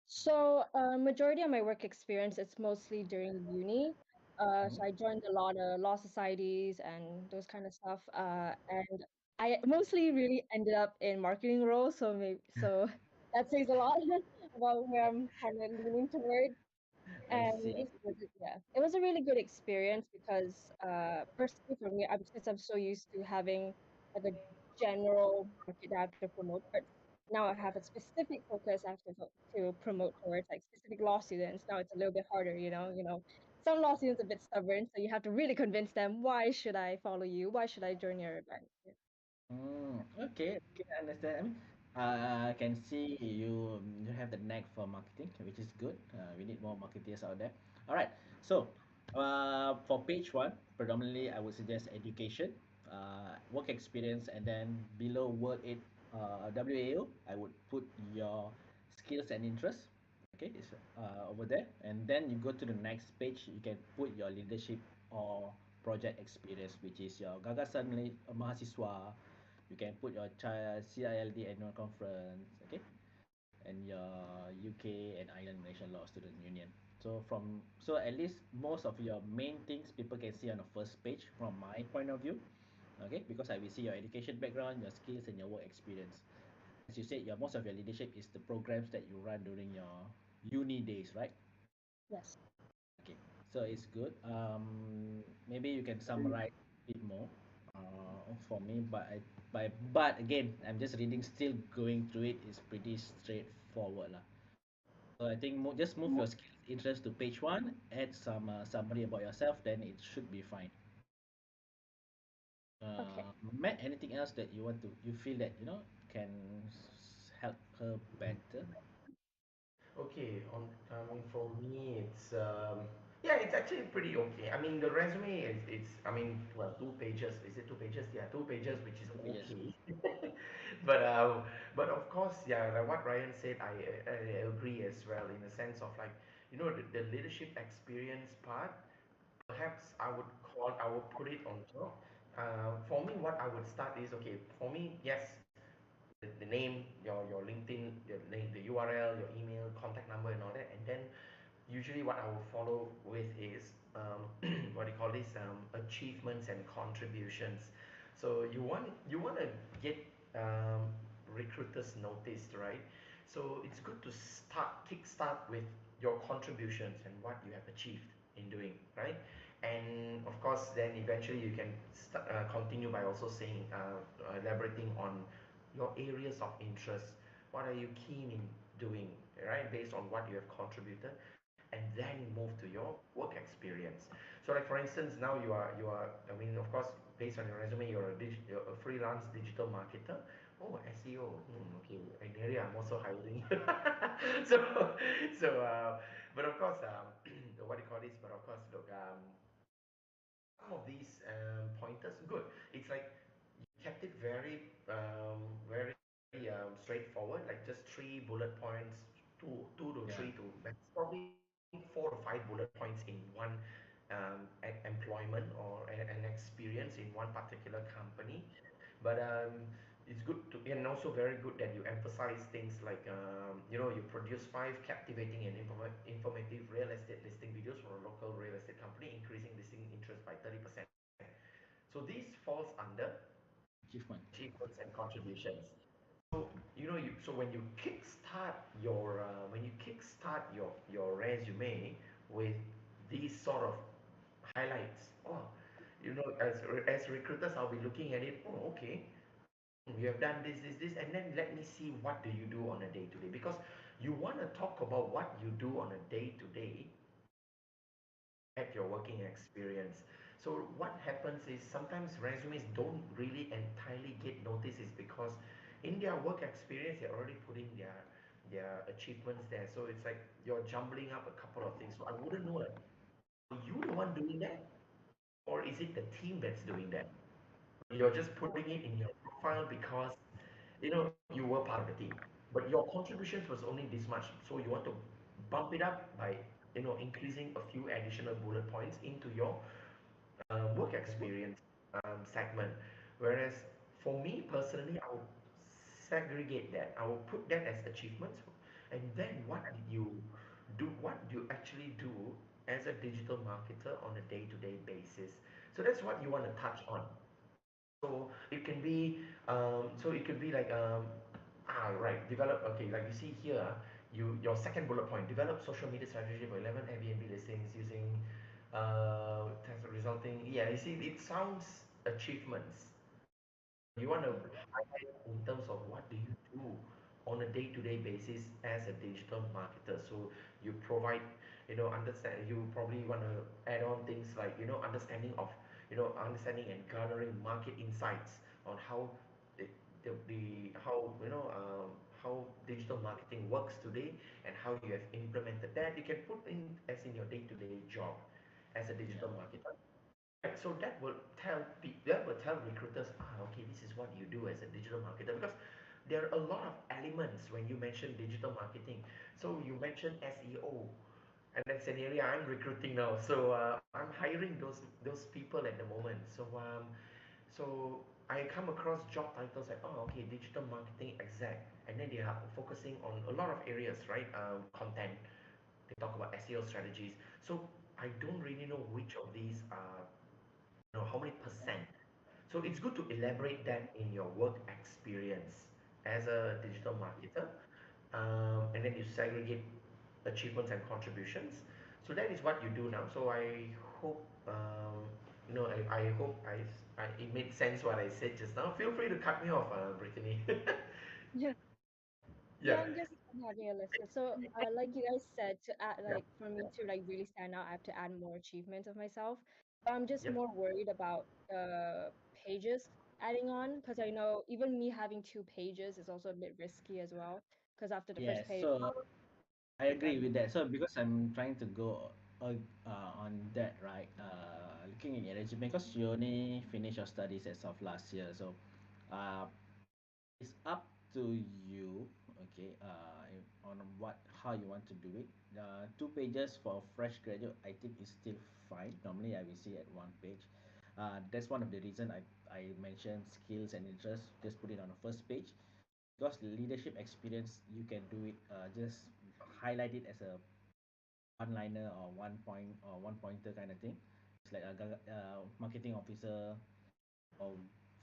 So, majority of my work experience it's mostly during uni. So Mhm. I joined a lot of law societies and those kind of stuff. And I mostly really ended up in marketing roles. So that says a lot about where I'm kind of leaning toward. I And see. it was a really good experience because personally for me, since I'm so used to having like a general market that I have to promote towards, now I have a specific focus I have to promote towards like specific law students. Now it's a little bit harder, some law students are a bit stubborn, so you have to really convince them, why should I follow you? Why should I join your event? Yeah. Okay, okay, I understand. I mean, I can see you have the knack for marketing, which is good. We need more marketeers out there. All right. So, for page one, predominantly, I would suggest education, work experience, and then below word eight, WAO, I would put your skills and interests. Okay, it's over there, and then you go to the next page. You can put your leadership or project experience, which is your gagasan mahasiswa. You can put your child CILD annual conference, okay, and your UK and Ireland Malaysian Law Student Union. So at least most of your main things people can see on the first page from my point of view, okay, because I will see your education background, your skills, and your work experience. As you said, your most of your leadership is the programs that you run during your uni days, right? Yes. Okay, so it's good. Maybe you can summarize a bit more for me, but again, I'm just reading, still going through it. It's pretty straightforward lah. So I think just move your skills interest to page one, add some summary about yourself, then it should be fine. Okay. Matt, anything else that you feel that can help her better? Okay, I mean, for me, yeah, it's actually pretty okay. I mean, the resume it's I mean, well, 2 pages. Is it 2 pages? Yeah, 2 pages, which is Yes. okay. but um, but of course, yeah, like what Ryan said, I agree as well in the sense of like the leadership experience part. Perhaps I would put it on top. For me, what I would start is okay. For me, yes, the name, your LinkedIn, your name, the URL, your email, contact number, and all that. And then usually what I will follow with is what do you call this? Achievements and contributions. So you want to get recruiters noticed, right? So it's good to kickstart with your contributions and what you have achieved in doing, right? And of course, then eventually you can continue by also saying, elaborating on your areas of interest. What are you keen in doing, right? Based on what you have contributed, and then move to your work experience. So, like for instance, now you are. I mean, of course, based on your resume, you're a freelance digital marketer. Oh, SEO. Okay, in area I'm also hiring. so, but of course, what do you call this? But of course, look, some of these pointers, good. It's like you kept it very straightforward, like just 3 bullet points, two to three Yeah. to max, probably 4 to 5 bullet points in one employment or an experience in one particular company. But it's good to, and also very good that you emphasize things like you produce 5 captivating and informative real estate listing videos for a local real estate company, increasing listing interest by 30%. So this falls under Achievement. achievements and contributions. So so when you kickstart your resume with these sort of highlights, as recruiters, I'll be looking at it. Oh, okay, you have done this, and then let me see what do you do on a day to day, because you want to talk about what you do on a day to day at your working experience. So what happens is sometimes resumes don't really entirely get noticed is because in their work experience they're already putting their achievements there. So it's like you're jumbling up a couple of things. So I wouldn't know like, are you the one doing that? Or is it the team that's doing that? You're just putting it in your profile because you were part of the team, but your contributions was only this much. So you want to bump it up by increasing a few additional bullet points into your work experience segment. Whereas for me personally, I would segregate that. I will put that as achievements, and then what did you do? What do you actually do as a digital marketer on a day-to-day basis? So that's what you want to touch on. So it can be, so it could be like, right, develop. Okay, like you see here, your second bullet point, develop social media strategy for 11 Airbnb listings using, test resulting. Yeah, you see, it sounds achievements. You want to highlight in terms of what do you do on a day-to-day basis as a digital marketer. So you provide, understand. You probably want to add on things like understanding of, understanding and garnering market insights on how the how how digital marketing works today and how you have implemented that. You can put in as in your day-to-day job as a Yeah. digital marketer. Right, so that will tell recruiters, okay, this is what you do as a digital marketer because there are a lot of elements when you mention digital marketing. So you mentioned SEO, and that's an area I'm recruiting now. So I'm hiring those people at the moment. So I come across job titles like, oh, okay, digital marketing exec, and then they are focusing on a lot of areas, right? Content. They talk about SEO strategies. So I don't really know which of these are how many percent. So it's good to elaborate that in your work experience as a digital marketer, and then you segregate achievements and contributions. So that is what you do now. So I hope I hope it made sense what I said just now. Feel free to cut me off, Brittany. Yeah. Yeah, Yeah, I'm just not realistic. So, like you guys said, to add, yeah, like, for me to like really stand out, I have to add more achievements of myself. I'm just yep. more worried about pages adding on because I know even me having two pages is also a bit risky as well. Because after the first Yes. page, So I agree done. with that. So because I'm trying to go on that, right? Looking at your resume, because you only finished your studies as of last year, so uh, it's up to you, okay, on what how you want to do it. 2 pages for fresh graduate, I think is still fine. Normally, I will see at 1 page. That's one of the reason I mentioned skills and interests. Just put it on the first page because leadership experience you can do it. Just highlight it as a one liner or 1 point or one pointer kind of thing. It's like a marketing officer or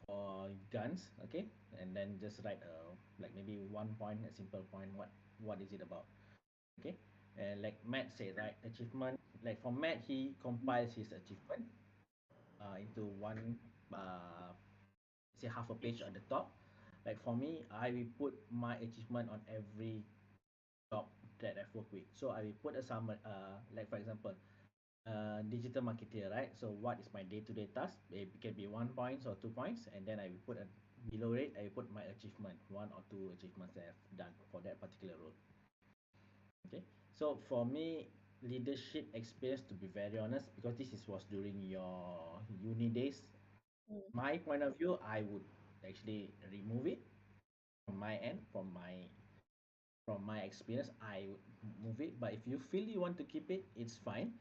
for guns, okay, and then just write like maybe 1 point, a simple point. What is it about? Okay, and like Matt said, right, achievement. Like for Matt, he compiles his achievement into one say half a page at the top. Like for me, I will put my achievement on every job that I've worked with. So I will put a summary, like for example, digital marketer, right? So what is my day-to-day task? It can be 1 point or 2 points, and then I will put a below it. I will put my achievement, one or two achievements that I've done for that particular role. Okay. So for me, leadership experience, to be very honest, because this is was during your uni days. Mm. My point of view, I would actually remove it from my end, from my experience, I would move it. But if you feel you want to keep it, it's fine.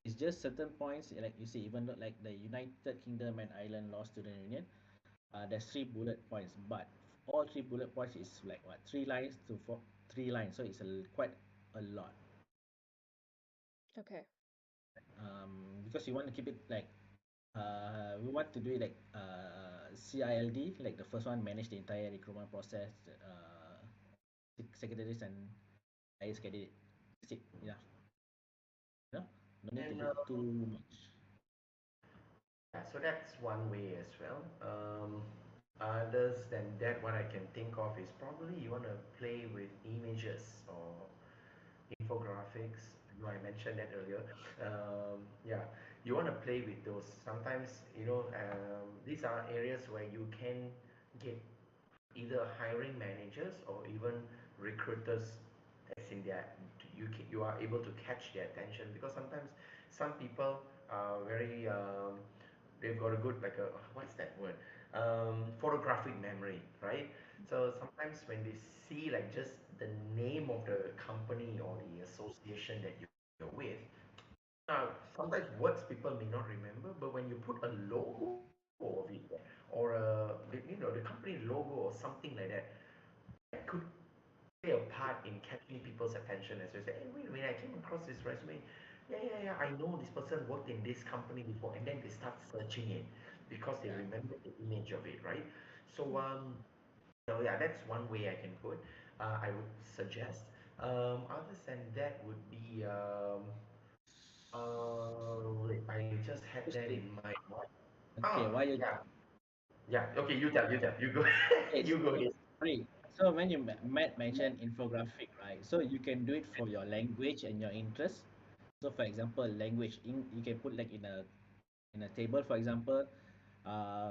It's just certain points, like you see, even though like the United Kingdom and Ireland Law Student Union, there's 3 bullet points, but all 3 bullet points is like what 3 lines to 3 lines, so it's quite a lot. Okay. Because you want to keep it like we want to do it like CILD, like the first one, manage the entire recruitment process, secretaries and highest candidate. That's it. Yeah. No, no need to And put too much. yeah, so that's one way as well. Others than that, what I can think of is probably you want to play with images or infographics. I mentioned that earlier. Yeah, you want to play with those. Sometimes, these are areas where you can get either hiring managers or even recruiters, as in their, you are able to catch their attention, because sometimes some people are very they've got a good, like a, what's that word, photographic memory, right? So sometimes when they see like just the name of the company or the association that you're with, sometimes words people may not remember, but when you put a logo of it there, or the company logo or something like that, that could play a part in catching people's attention, as you say, hey, wait a minute, I came across this resume. Yeah, I know this person worked in this company before, and then they start searching it because they Yeah. remember the image of it, right? So, Mm. yeah, that's one way I can put. I would suggest. Other than that would be, I just had Just that to, in mind. What? okay, why you Yeah, yeah. Okay, you go, okay, you go ahead. sorry. So when you Matt mentioned infographic, right? So you can do it for your language and your interest. So for example, language you can put like in a table, for example,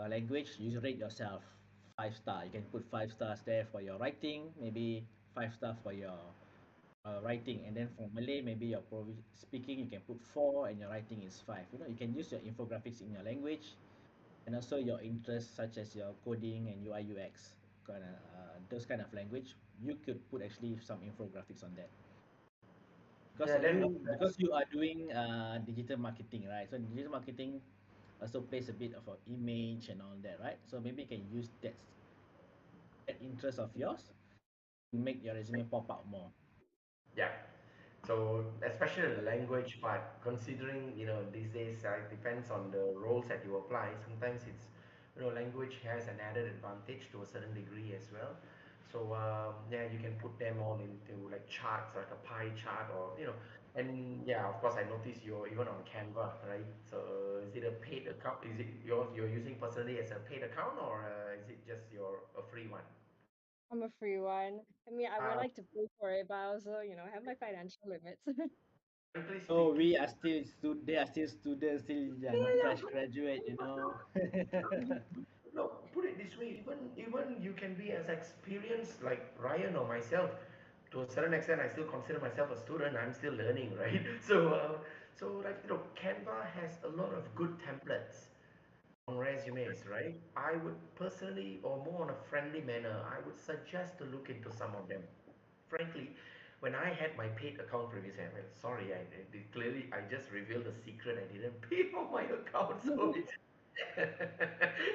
language, you rate yourself 5 star. You can put 5 stars there for your writing, maybe 5 star for your writing, and then for Malay, maybe your speaking, you can put 4 and your writing is 5. You know, you can use your infographics in your language and also your interests such as your coding and UI UX kind of those kind of language. You could put actually some infographics on that because Yeah, that makes because sense. you are doing digital marketing, right? So digital marketing also plays a bit of an image and all that, right? So maybe you can use that interest of yours to make your resume pop out more. Yeah. So especially the language part, considering these days it depends on the roles that you apply. Sometimes it's language has an added advantage to a certain degree as well. So yeah, you can put them all into like charts, like a pie chart, or and yeah, of course I noticed you're even on Canva, right? So is it a paid account? Is it you're using personally as a paid account, or is it just your a free one? I'm a free one. I mean, I would Uh, like to pay for it, but I also, have my financial limits. Frankly So speaking, we are still they are still students, still yeah, yeah, fresh graduate, you know. look, put it this way, even you can be as experienced like Ryan or myself. To a certain extent, I still consider myself a student. I'm still learning, right? So like Canva has a lot of good templates on resumes, right? I would personally, or more on a friendly manner, I would suggest to look into some of them. Frankly, when I had my paid account previously, I mean, sorry, clearly I just revealed a secret. I didn't pay for my account, so it's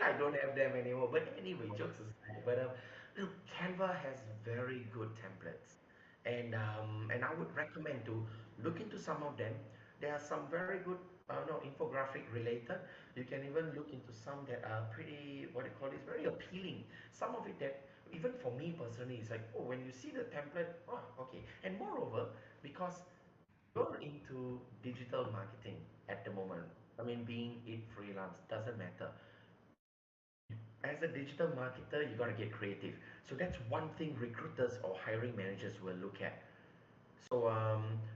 I don't have them anymore. But anyway, jokes aside, but look, Canva has very good templates, and I would recommend to look into some of them. There are some very good, no, infographic related. You can even look into some that are pretty, what do you call this, very appealing. Some of it that even for me personally, it's like, oh, when you see the template, oh, okay. And moreover, because you're into digital marketing at the moment, I mean, being it freelance doesn't matter. As a digital marketer, you got to get creative. So that's one thing recruiters or hiring managers will look at. So,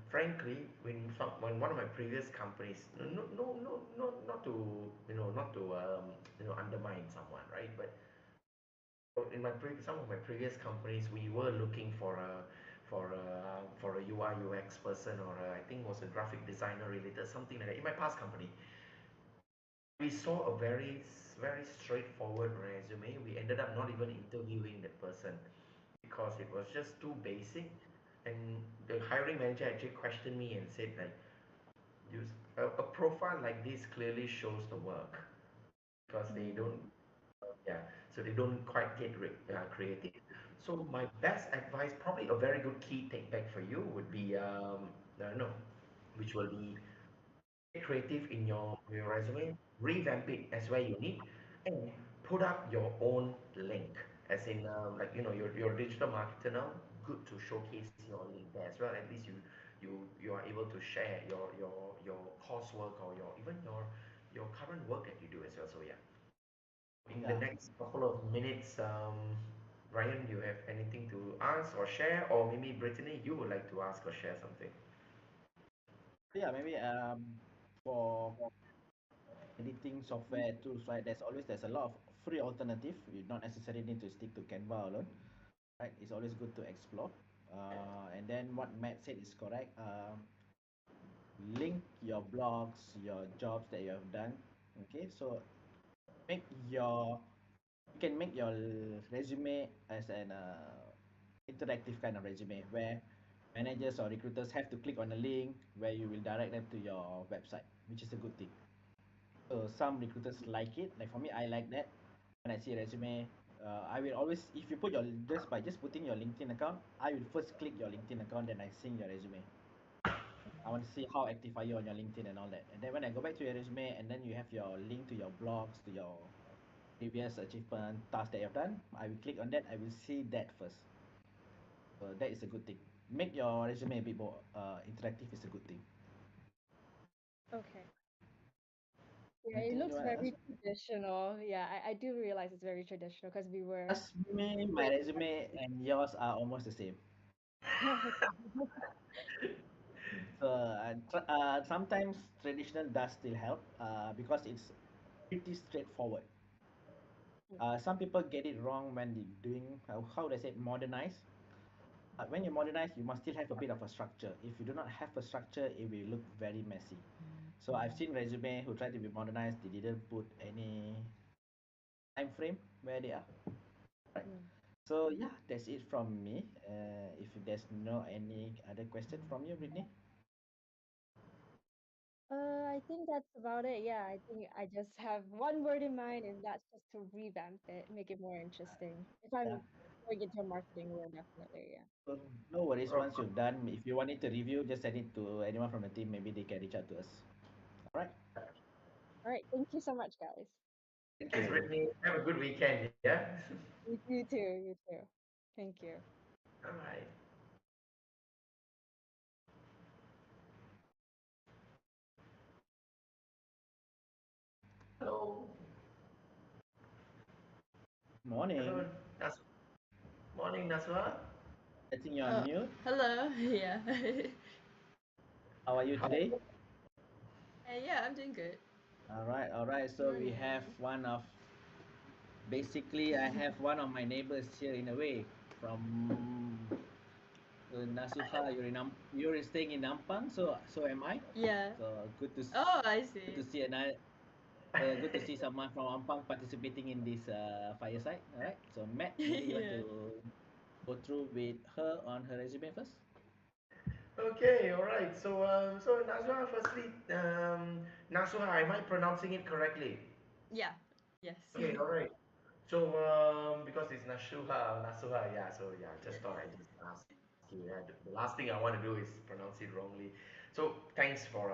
frankly, when one of my previous companies, not to not to undermine someone, right? But in some of my previous companies, we were looking for a UI UX person, or I think was a graphic designer related, something like that. In my past company, we saw a very straightforward resume. We ended up not even interviewing that person because it was just too basic. And the hiring manager actually questioned me and said like, use a profile like this clearly shows the work, because they Mm. don't, yeah, so they don't quite get creative. So my best advice, probably a very good key take back for you, would be no, which will be get creative in your resume, revamp it as where you need, and put up your own link. As in, like you're a digital marketer now. Good to showcase your link there as well. At least you are able to share your coursework, or your even your current work that you do as well. So yeah, in the Yeah. next couple of minutes, Ryan, do you have anything to ask or share, or maybe Brittany, you would like to ask or share something? So yeah, maybe for editing software tools, right? There's a lot of free alternative. You not necessarily need to stick to Canva alone, right? It's always good to explore. And then what Matt said is correct. Link your blogs, your jobs that you have done. Okay, so make your you can make your resume as an interactive kind of resume where managers or recruiters have to click on a link where you will direct them to your website, which is a good thing. So some recruiters like it. Like for me, I like that. When I see a resume, I will always, if you put your just putting your LinkedIn account, I will first click your LinkedIn account, then I see your resume. I want to see how active are you on your LinkedIn and all that. And then when I go back to your resume, and then you have your link to your blogs, to your previous achievement task that you've done, I will click on that. I will see that first. So that is a good thing. Make your resume a bit more interactive is a good thing. Okay. Yeah, it Anything you looks want to ask? very traditional. Yeah, I do realize it's very traditional because we were. Trust me, my resume and yours are almost the same. So sometimes traditional does still help because it's pretty straightforward. Some people get it wrong when they doing how they say modernize. When you modernize, you must still have a bit of a structure. If you do not have a structure, it will look very messy. So I've seen resume who try to be modernized, they didn't put any time frame where they are. Right. Mm. So yeah, that's it from me. If there's no any other question from you, Brittany. I think that's about it. Yeah, I think I just have one word in mind, and that's just to revamp it, make it more interesting. If I'm Yeah. going into a marketing role, definitely, yeah. So no worries. Oh, Once you've done, if you want it to review, just send it to anyone from the team. Maybe they can reach out to us. All right. All right, thank you so much, guys. Thank thanks, you. Brittany. Have a good weekend. Yeah. You too, you too. Thank you. All right. Hello. Hello. Morning. Morning, Naswa. I think you're on Oh, mute. hello. Yeah. How are you How? today? Yeah, I'm doing good. All right. All right. So we have Morning. basically, I have one of my neighbors here in a way from Nasuha. You're staying in Nampang, so am I. Yeah. So Oh, I good see. to see another. Good to see someone from Ampang participating in this fireside. All right. So Matt, maybe you want Yeah. to go through with her on her resume first. Okay, all right. So Naswa, firstly, Naswa, am I pronouncing it correctly? Yeah. Yes. Okay, all right. So, because it's Nasuha, Nasuha, yeah. So, yeah, just thought I'd just ask you. Yeah, the last thing I want to do is pronounce it wrongly. So, thanks for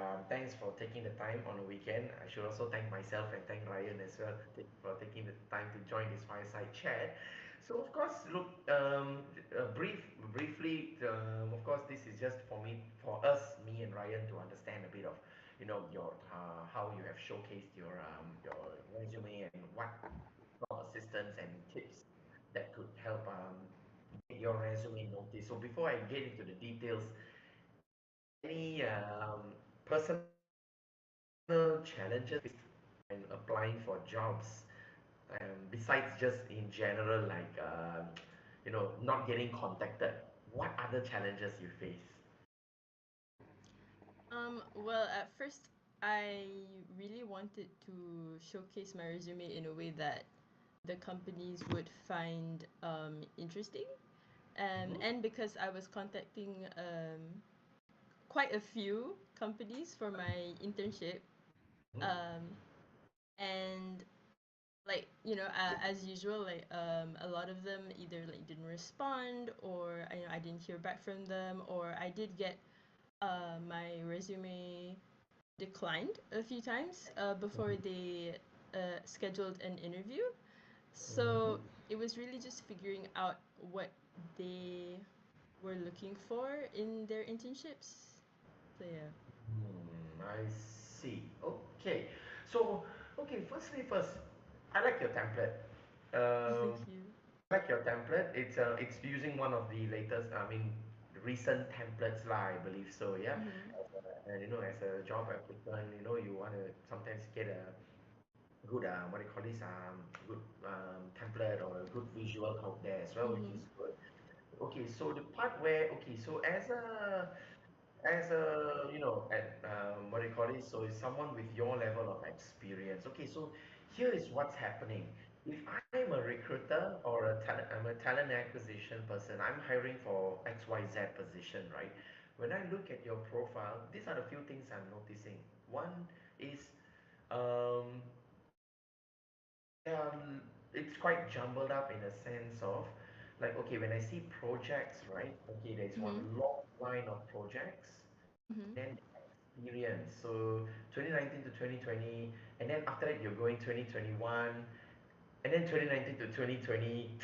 taking the time on a weekend. I should also thank myself and thank Ryan as well for taking the time to join this fireside chat. So, of course, look, briefly, of course, this is just for me, for us, me and Ryan, to understand a bit of, your how you have showcased your resume and what assistance and tips that could help get your resume noticed. So before I get into the details, any personal challenges when applying for jobs, besides just in general, like not getting contacted? What other challenges you face? Well, at first, I really wanted to showcase my resume in a way that the companies would find interesting. Mm-hmm. And because I was contacting quite a few companies for my internship, Mm-hmm. um, and like as usual, like a lot of them either like didn't respond, or I didn't hear back from them, or I did get my resume declined a few times before they scheduled an interview. Mm-hmm. So it was really just figuring out what they were looking for in their internships. So yeah. I see. Okay. So, okay, firstly, first, I like your template. Thank Um, you. I like your template. It's using one of the latest, I mean, recent templates lah, I believe so. Yeah. Mm-hmm. As a job applicant, you want to sometimes get a good what do you call this good template or a good visual out there as well, which Mhm. is good. Okay, so the part where okay, so as a at what do you call it? So someone with your level of experience. Okay, so here is what's happening. If I'm a recruiter or I'm a talent acquisition person, I'm hiring for XYZ position, right? When I look at your profile, these are the few things I'm noticing. One is um, it's quite jumbled up in a sense of like okay, when I see projects, right? Okay, there's one Mhm. long line of projects Mhm. then experience. So 2019 to 2020, and then after that you're going 2021, and then 2019 to 2020.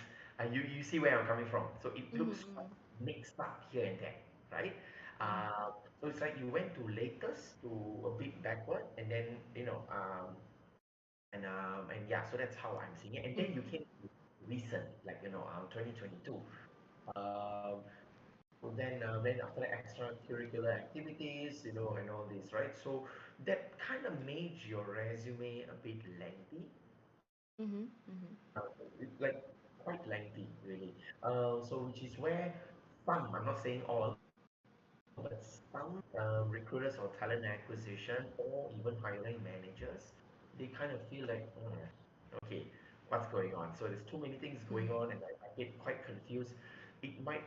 You see where I'm coming from. So it Mhm. looks quite Mhm. mixed up here and there, right? Mhm. So it's like you went to latest to a bit backward, and then and yeah, so that's how I'm seeing it. And then you Mhm. came to recent, like 2022. Um, so then after that, extracurricular activities, and all this, right? So that kind of made your resume a bit lengthy, Mhm. Mhm. uh, like quite lengthy, really. So which is where some, I'm not saying all, but some recruiters or talent acquisition or even hiring managers, they kind of feel like, okay, what's going on? So there's too many things going Mhm. on, and I get quite confused. It might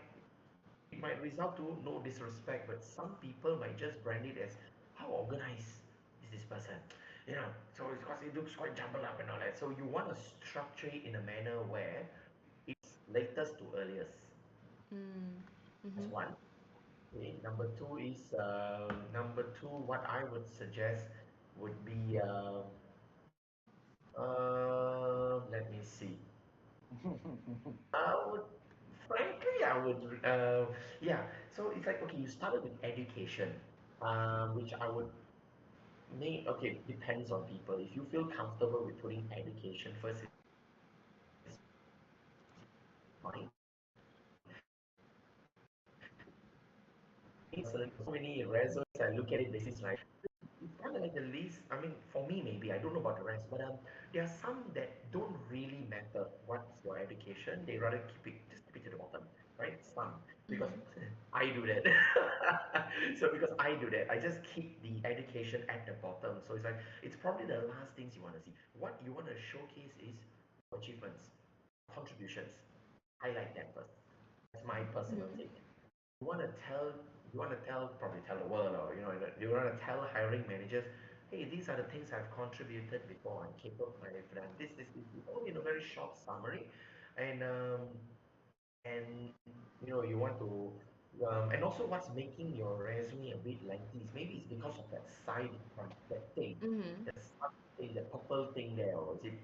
it might result to no disrespect, but some people might just brand it as how organized is this person, so it's because it looks quite jumbled up and all that. So you want to structure it in a manner where it's latest to earliest. Mm. That's Mhm. one. Okay. Number two. What I would suggest would be let me see. I would, frankly, yeah. So it's like, okay, you started with education, which I would okay, depends on people. If you feel comfortable with putting education first, it's fine. But for me personally, so many resumes I look at it basis, right? It's kind of like the least. I mean, for me maybe I don't know about the rest, but there are some that don't really matter what's your education. They rather keep it to the bottom, right? Some because Mhm. I do that. So because I do that, I just keep the education at the bottom. So it's like it's probably the last things you want to see. What you want to showcase is achievements, contributions. Highlight that first. That's my personal Mhm. take. You want to tell probably tell the world, or you want to tell hiring managers, hey, these are the things I've contributed before. I'm capable. I've done this, all in a very short summary, and you want to and also what's making your resume a bit lengthy is maybe it's because of that side that thing, Mhm. the side thing, the purple thing there, or is it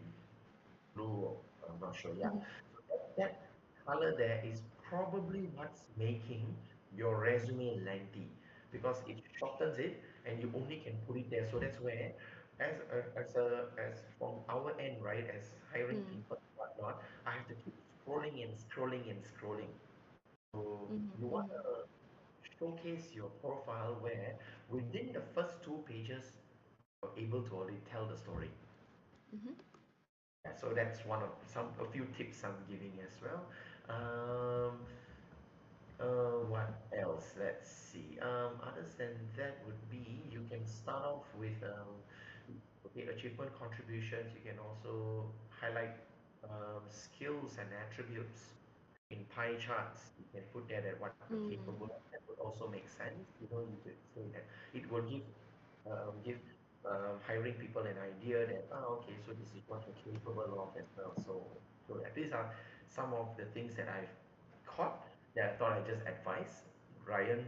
blue? I'm not sure. Yeah, Mhm. so that color there is probably what's making your resume lengthy because it shortens it and you only can put it there. So that's where, as from our end, right, as hiring Mhm. people and whatnot, I have to keep scrolling and scrolling and scrolling. So Mhm. you want Mhm. to showcase your profile where within the first two pages you're able to already tell the story. Mhm. Yeah, so that's a few tips I'm giving as well. Um, what else? Let's see. Others than that would be you can start off with okay, achievement contributions. You can also highlight skills and attributes in pie charts. You can put that at what you're Mm. capable of. That would also make sense. You could say that it will give hiring people an idea that okay, so this is what you're capable of as well. So yeah, these are some of the things that I've caught that I thought I just advise. Ryan,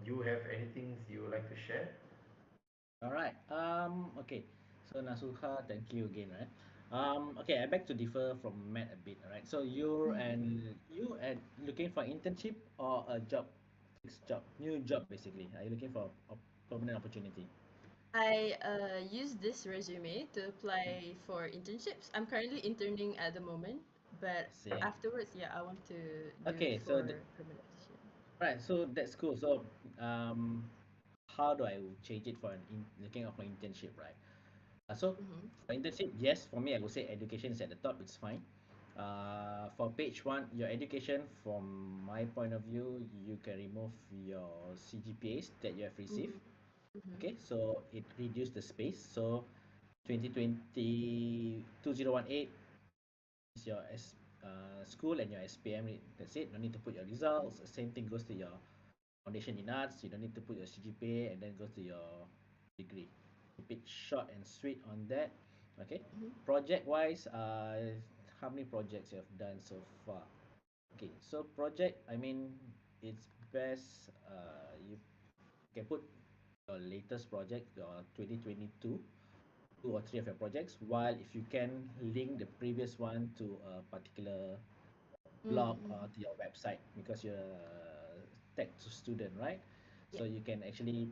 you have anything you would like to share? All right. Okay. So Nasuha, thank you again, right? Okay, I beg to differ from Matt a bit, all right? So Mhm. you and looking for internship or a job, fixed job, new job basically. Are you looking for a permanent opportunity? I use this resume to apply for internships. I'm currently interning at the moment, but I see. afterwards, yeah, I want to do it Okay, so for permanent position. right, so that's cool. So how do I change it for looking out for internship, right? So Mhm. for internship, yes, for me, I would say education is at the top. It's fine. For page one, your education, from my point of view, you can remove your CGPAs that you have received. Mhm. Mhm. Okay, so it reduced the space. So 2020 2018 is your school and your SPM. That's it. No need to put your results. Same thing goes to your foundation in arts. You don't need to put your CGPA and then goes to your degree. Keep it short and sweet on that. Okay. Mhm. Project wise, how many projects you have done so far? Okay, so project, I mean, it's best you can put your latest project, your 2022, two or three of your projects, while if you can link the previous one to a particular blog Mhm. or to your website because you're a tech student, right? Yeah. So you can actually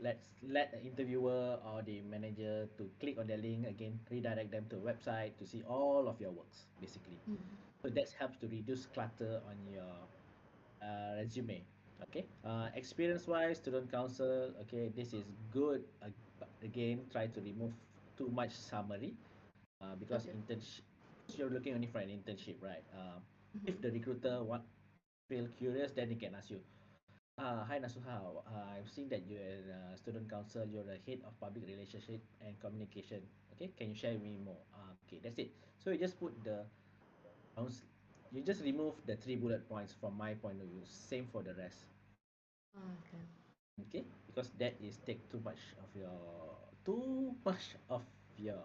let the interviewer or the manager to click on their link again, redirect them to a website to see all of your works basically. Mhm. So that helps to reduce clutter on your resume. Okay. Experience wise, student council. Okay, this is good. But again, try to remove too much summary because Okay. internship. You're looking only for an internship, right? If Mhm. the recruiter want feel curious, then he can ask you, hi Nasuha, I've seen that you're a student council, you're the head of public relationship and communication. Okay, can you share with me more? Okay, that's it. So you just put the council, you just remove the three bullet points from my point of view. Same for the rest. Okay. Okay, because that is take too much of your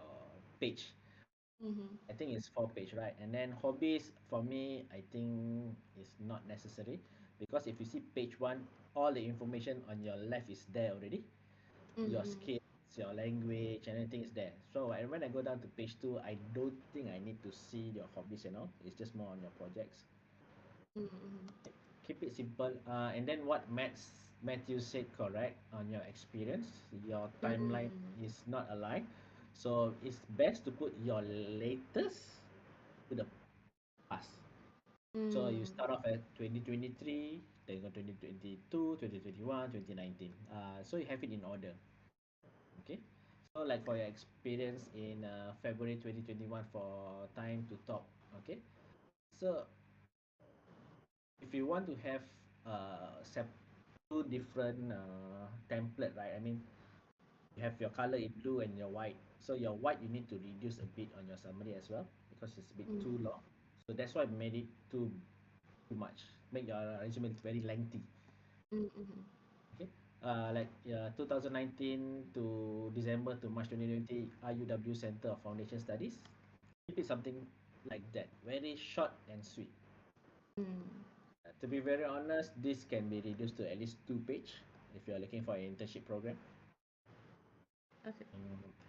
page. Mhm. I think it's 4 page, right? And then hobbies for me, I think is not necessary because if you see page one, all the information on your left is there already. Your Mhm. skills, your language, anything is there. So when I go down to page two, I don't think I need to see your hobbies and all. It's just more on your projects. Mhm. Keep it simple. And then what Matthew said correct on your experience. Your timeline Mhm. is not aligned. So it's best to put your latest to the past. So you Mm. start off at 2023, then go 2022, 2021, 2019. So you have it in order. Okay. So like for your experience in February 2021 for time to talk. Okay. So if you want to have two different template, right? I mean, you have your color in blue and your white. So your white you need to reduce a bit on your summary as well because it's a bit Mm. too long. So that's why I made it too much. Make your resume very lengthy. Mhm. Okay. Like 2019 to December to March 2020 IUW Center of Foundation Studies. Keep it something like that. Very short and sweet. Mm. To be very honest, this can be reduced to at least 2 page if you are looking for an internship program. Okay.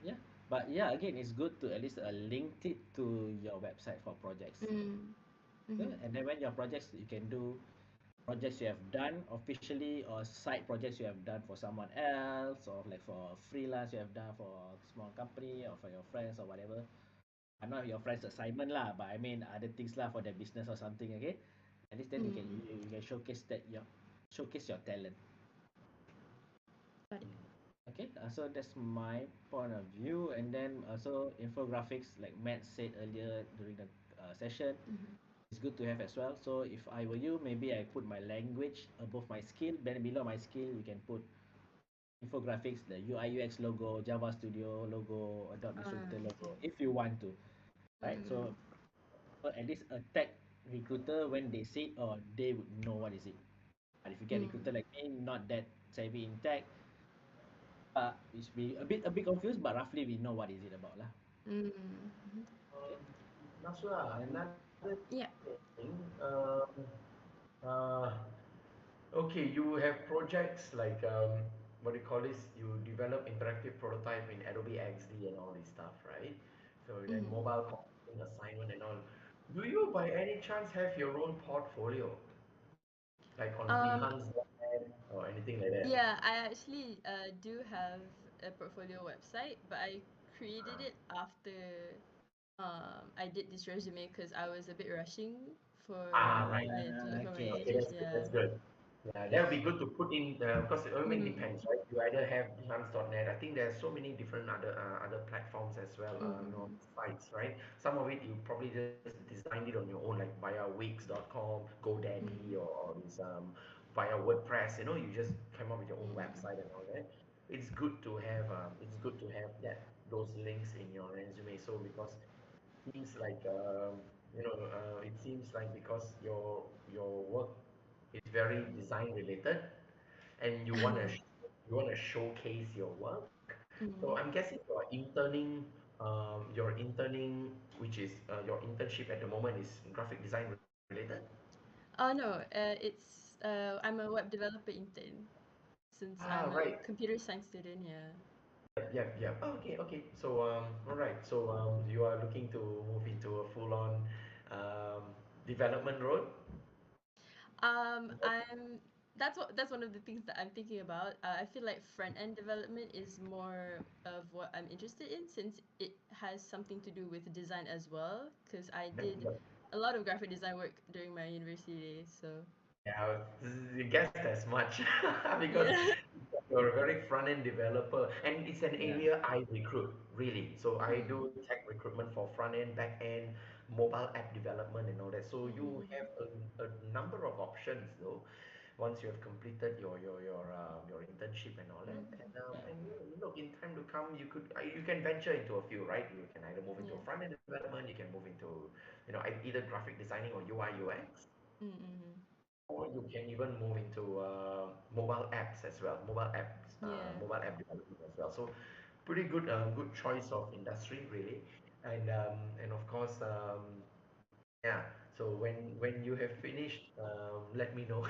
Yeah, but yeah, again, it's good to at least link it to your website for projects. Mm. Yeah, Mhm. and then when your projects, you can do projects you have done officially or side projects you have done for someone else or like for freelance you have done for a small company or for your friends or whatever. Not your friends assignment lah, but I mean other things lah for their business or something. Okay, at least then Mm. you can showcase your talent. Got it. Okay, so that's my point of view, and then also infographics, like Matt said earlier during the session, Mhm. it's good to have as well. So if I were you, maybe I put my language above my skill, then below my skill, you can put infographics, the UI UX logo, Java Studio logo, Adobe Illustrator Okay. logo, if you want to, right? Mm. So at least a tech recruiter, when they see it, oh, they would know what is it. But if you get recruiter Mm. like me, not that savvy in tech, it's be a bit confused, but roughly we know what is it about lah. Mm. Mhm. Okay, Nasra, and another Yeah. thing. Uh, okay, you have projects like what do you call this? You develop interactive prototype in Adobe XD and all this stuff, right? So then Mhm. mobile computing assignment and all. Do you by any chance have your own portfolio, like on Um. Behance or anything like that? Yeah, I actually do have a portfolio website, but I created it after I did this resume because I was a bit rushing for Ah, right. to look for my okay. Okay, internship. that's good. Yeah. That's good. Yeah, that If would be good to put in because I mean mm, depends, right? You either have Behance.net. I think there's so many different other platforms as well, mm-hmm, sites, right? Some of it you probably just designed it on your own, like via Wix.com, GoDaddy, mm, or this via WordPress. You know, you just come up with your own mm, website and all that. It's good to have that those links in your resume. So because seems like it seems like because your work is very design related and you want to showcase your work. So I'm mm. guessing your interning, which is your internship at the moment is graphic design related. Oh no, I'm a web developer intern since Ah, I'm a right. computer science student. Yeah. Yep. Oh, okay. So all right. So you are looking to move into a full-on um, development role. I'm that's one of the things that I'm thinking about. I feel like front end development is more of what I'm interested in since it has something to do with design as well. Because I Yep, did yep. a lot of graphic design work during my university days. So Yeah, I guessed as much because yeah. you're a very front-end developer, and it's an Yeah. area I recruit really. So I Mm, do tech recruitment for front-end, back-end, mobile app development, and all that. So you mm, have a number of options though. Once you have completed your internship and all that, mm, and look, in time to come, you can venture into a few, right? You can either move into yeah. a front-end development, you can move into either graphic designing or UI UX, Mm, mm, or you can even move into mobile apps as well, yeah. mobile app development as well. So pretty good choice of industry really, and of course, yeah. So when you have finished, let me know.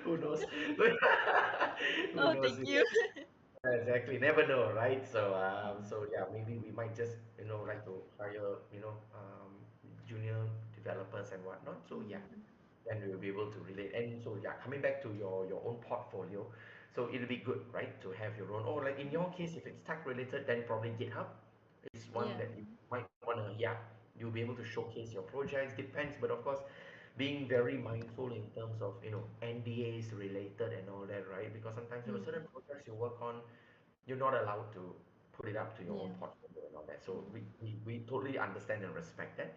Who knows? Who Oh, knows? thank you. Exactly. Never know, right? So Mm, so yeah, maybe we might just like to hire junior developers and whatnot. So yeah, mm, then we will be able to relate. And so yeah, coming back to your own portfolio, so it'll be good, right, to have your own. Or like in your case, if it's tech related, then probably GitHub is one yeah. that you might wanna, yeah, you'll be able to showcase your projects. Depends, but of course, being very mindful in terms of NDAs related and all that, right? Because sometimes Mm, certain projects you work on, you're not allowed to put it up to your own yeah. portfolio and all that. So Mm, we totally understand and respect that.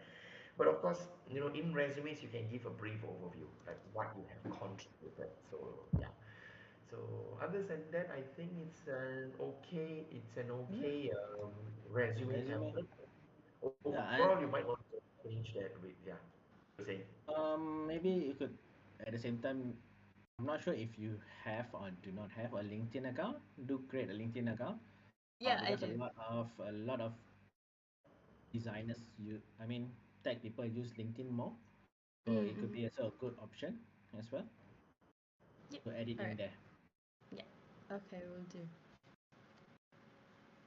But of course, in resumes, you can give a brief overview, like what you have contributed. So yeah. So other than that, I think it's an Yeah. okay resume Resume. template. Yeah, Overall, you and might want to change that with, yeah. You were saying? maybe you could at the same time. I'm not sure if you have or do not have a LinkedIn account. Do create a LinkedIn account, yeah, I because do. a lot of designers I mean tech people use LinkedIn more, so Mm, it could mm. be also a good option as well Yep. to add it All in right. there. Yeah. Okay, we'll do.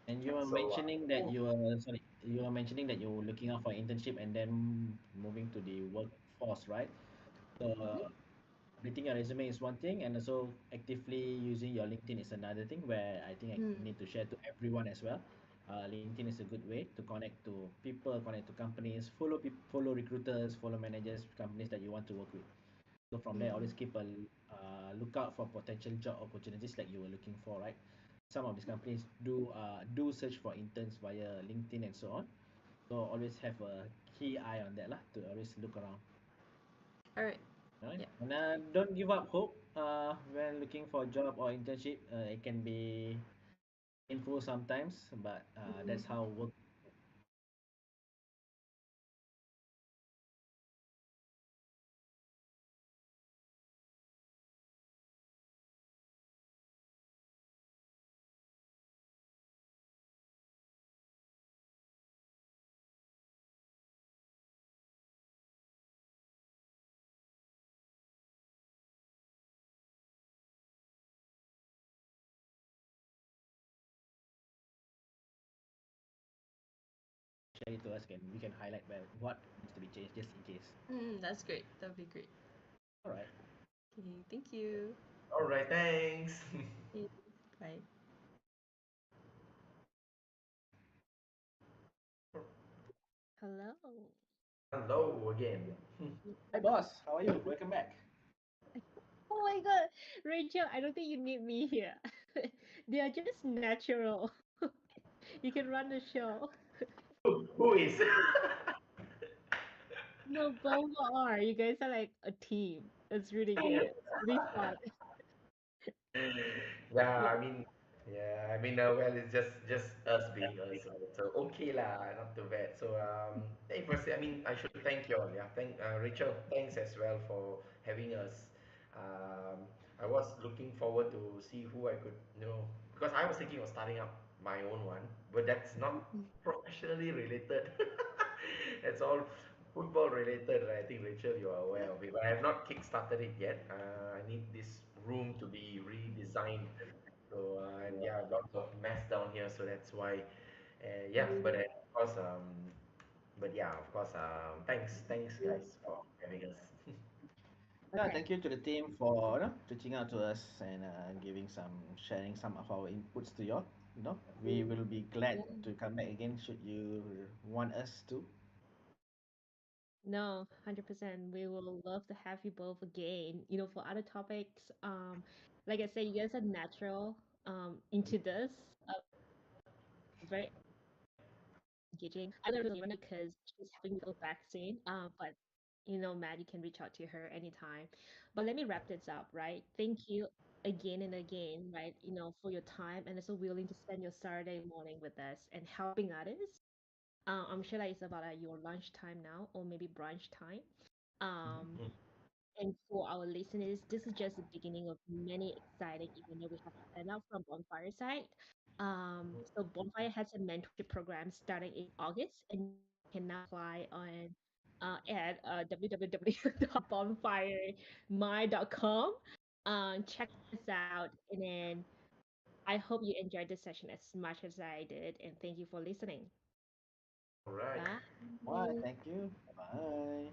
And you Yeah. were So mentioning that you were mentioning that you were looking out for internship and then moving to the workforce, right? So Mm-hmm. updating your resume is one thing, and also actively using your LinkedIn is another thing where I think I Mm, need to share to everyone as well. LinkedIn is a good way to connect to people, connect to companies, follow recruiters, follow managers, companies that you want to work with. So from there, always mm. keep a lookout for potential job opportunities like you were looking for, right? Some of these companies do search for interns via LinkedIn and so on. So always have a key eye on that lah to always look around. All right. Right? Yeah. And don't give up hope when looking for a job or internship. It can be painful sometimes, but that's Mm, how work. Share it to us. Can we can highlight where what needs to be changed just in case. that's great. That would be great. All right. Okay, thank you. all right, thanks. Okay, bye. Hello. Hello again. Hi boss, how are you? Welcome back. Oh my God, Rachel, I don't think you need me here. They are just natural. You can run the show. Who is? No, both are. You guys are like a team. It's really good. It's really fun. Yeah, Yeah. well, it's just us being us, right? So okay lah, not too bad. So hey, first, I should thank you all. Yeah, thank Rachel. Thanks as well for having us. I was looking forward to see who I could, because I was thinking of starting up my own one, but that's not professionally related. It's all football related, right? I think Rachel, you are aware of it, but I have not kick-started it yet. I need this room to be redesigned. So and yeah, lots of mess down here, so that's why. Yeah, but of course, thanks guys for having us. Yeah, Okay. thank you to the team for reaching out to us and giving sharing some of our inputs to you all. We will be glad Yeah. to come back again should you want us to. No, 100%. We will love to have you both again. For other topics, like I said, you guys are natural into this. Very engaging. I don't really remember because she's having to go back soon. But Matt, you can reach out to her anytime. But let me wrap this up, right? Thank you again and again, right? For your time and also willing to spend your Saturday morning with us and helping others. I'm sure that it's about your lunchtime now or maybe brunch time. Um, and for our listeners, this is just the beginning of many exciting events that we have planned out from Bonfire side. So Bonfire has a mentorship program starting in August, and you can now apply on at www.bonfiremy.com. Check this out, and then I hope you enjoyed this session as much as I did, and thank you for listening. All right. Bye, Bye. thank you. Bye.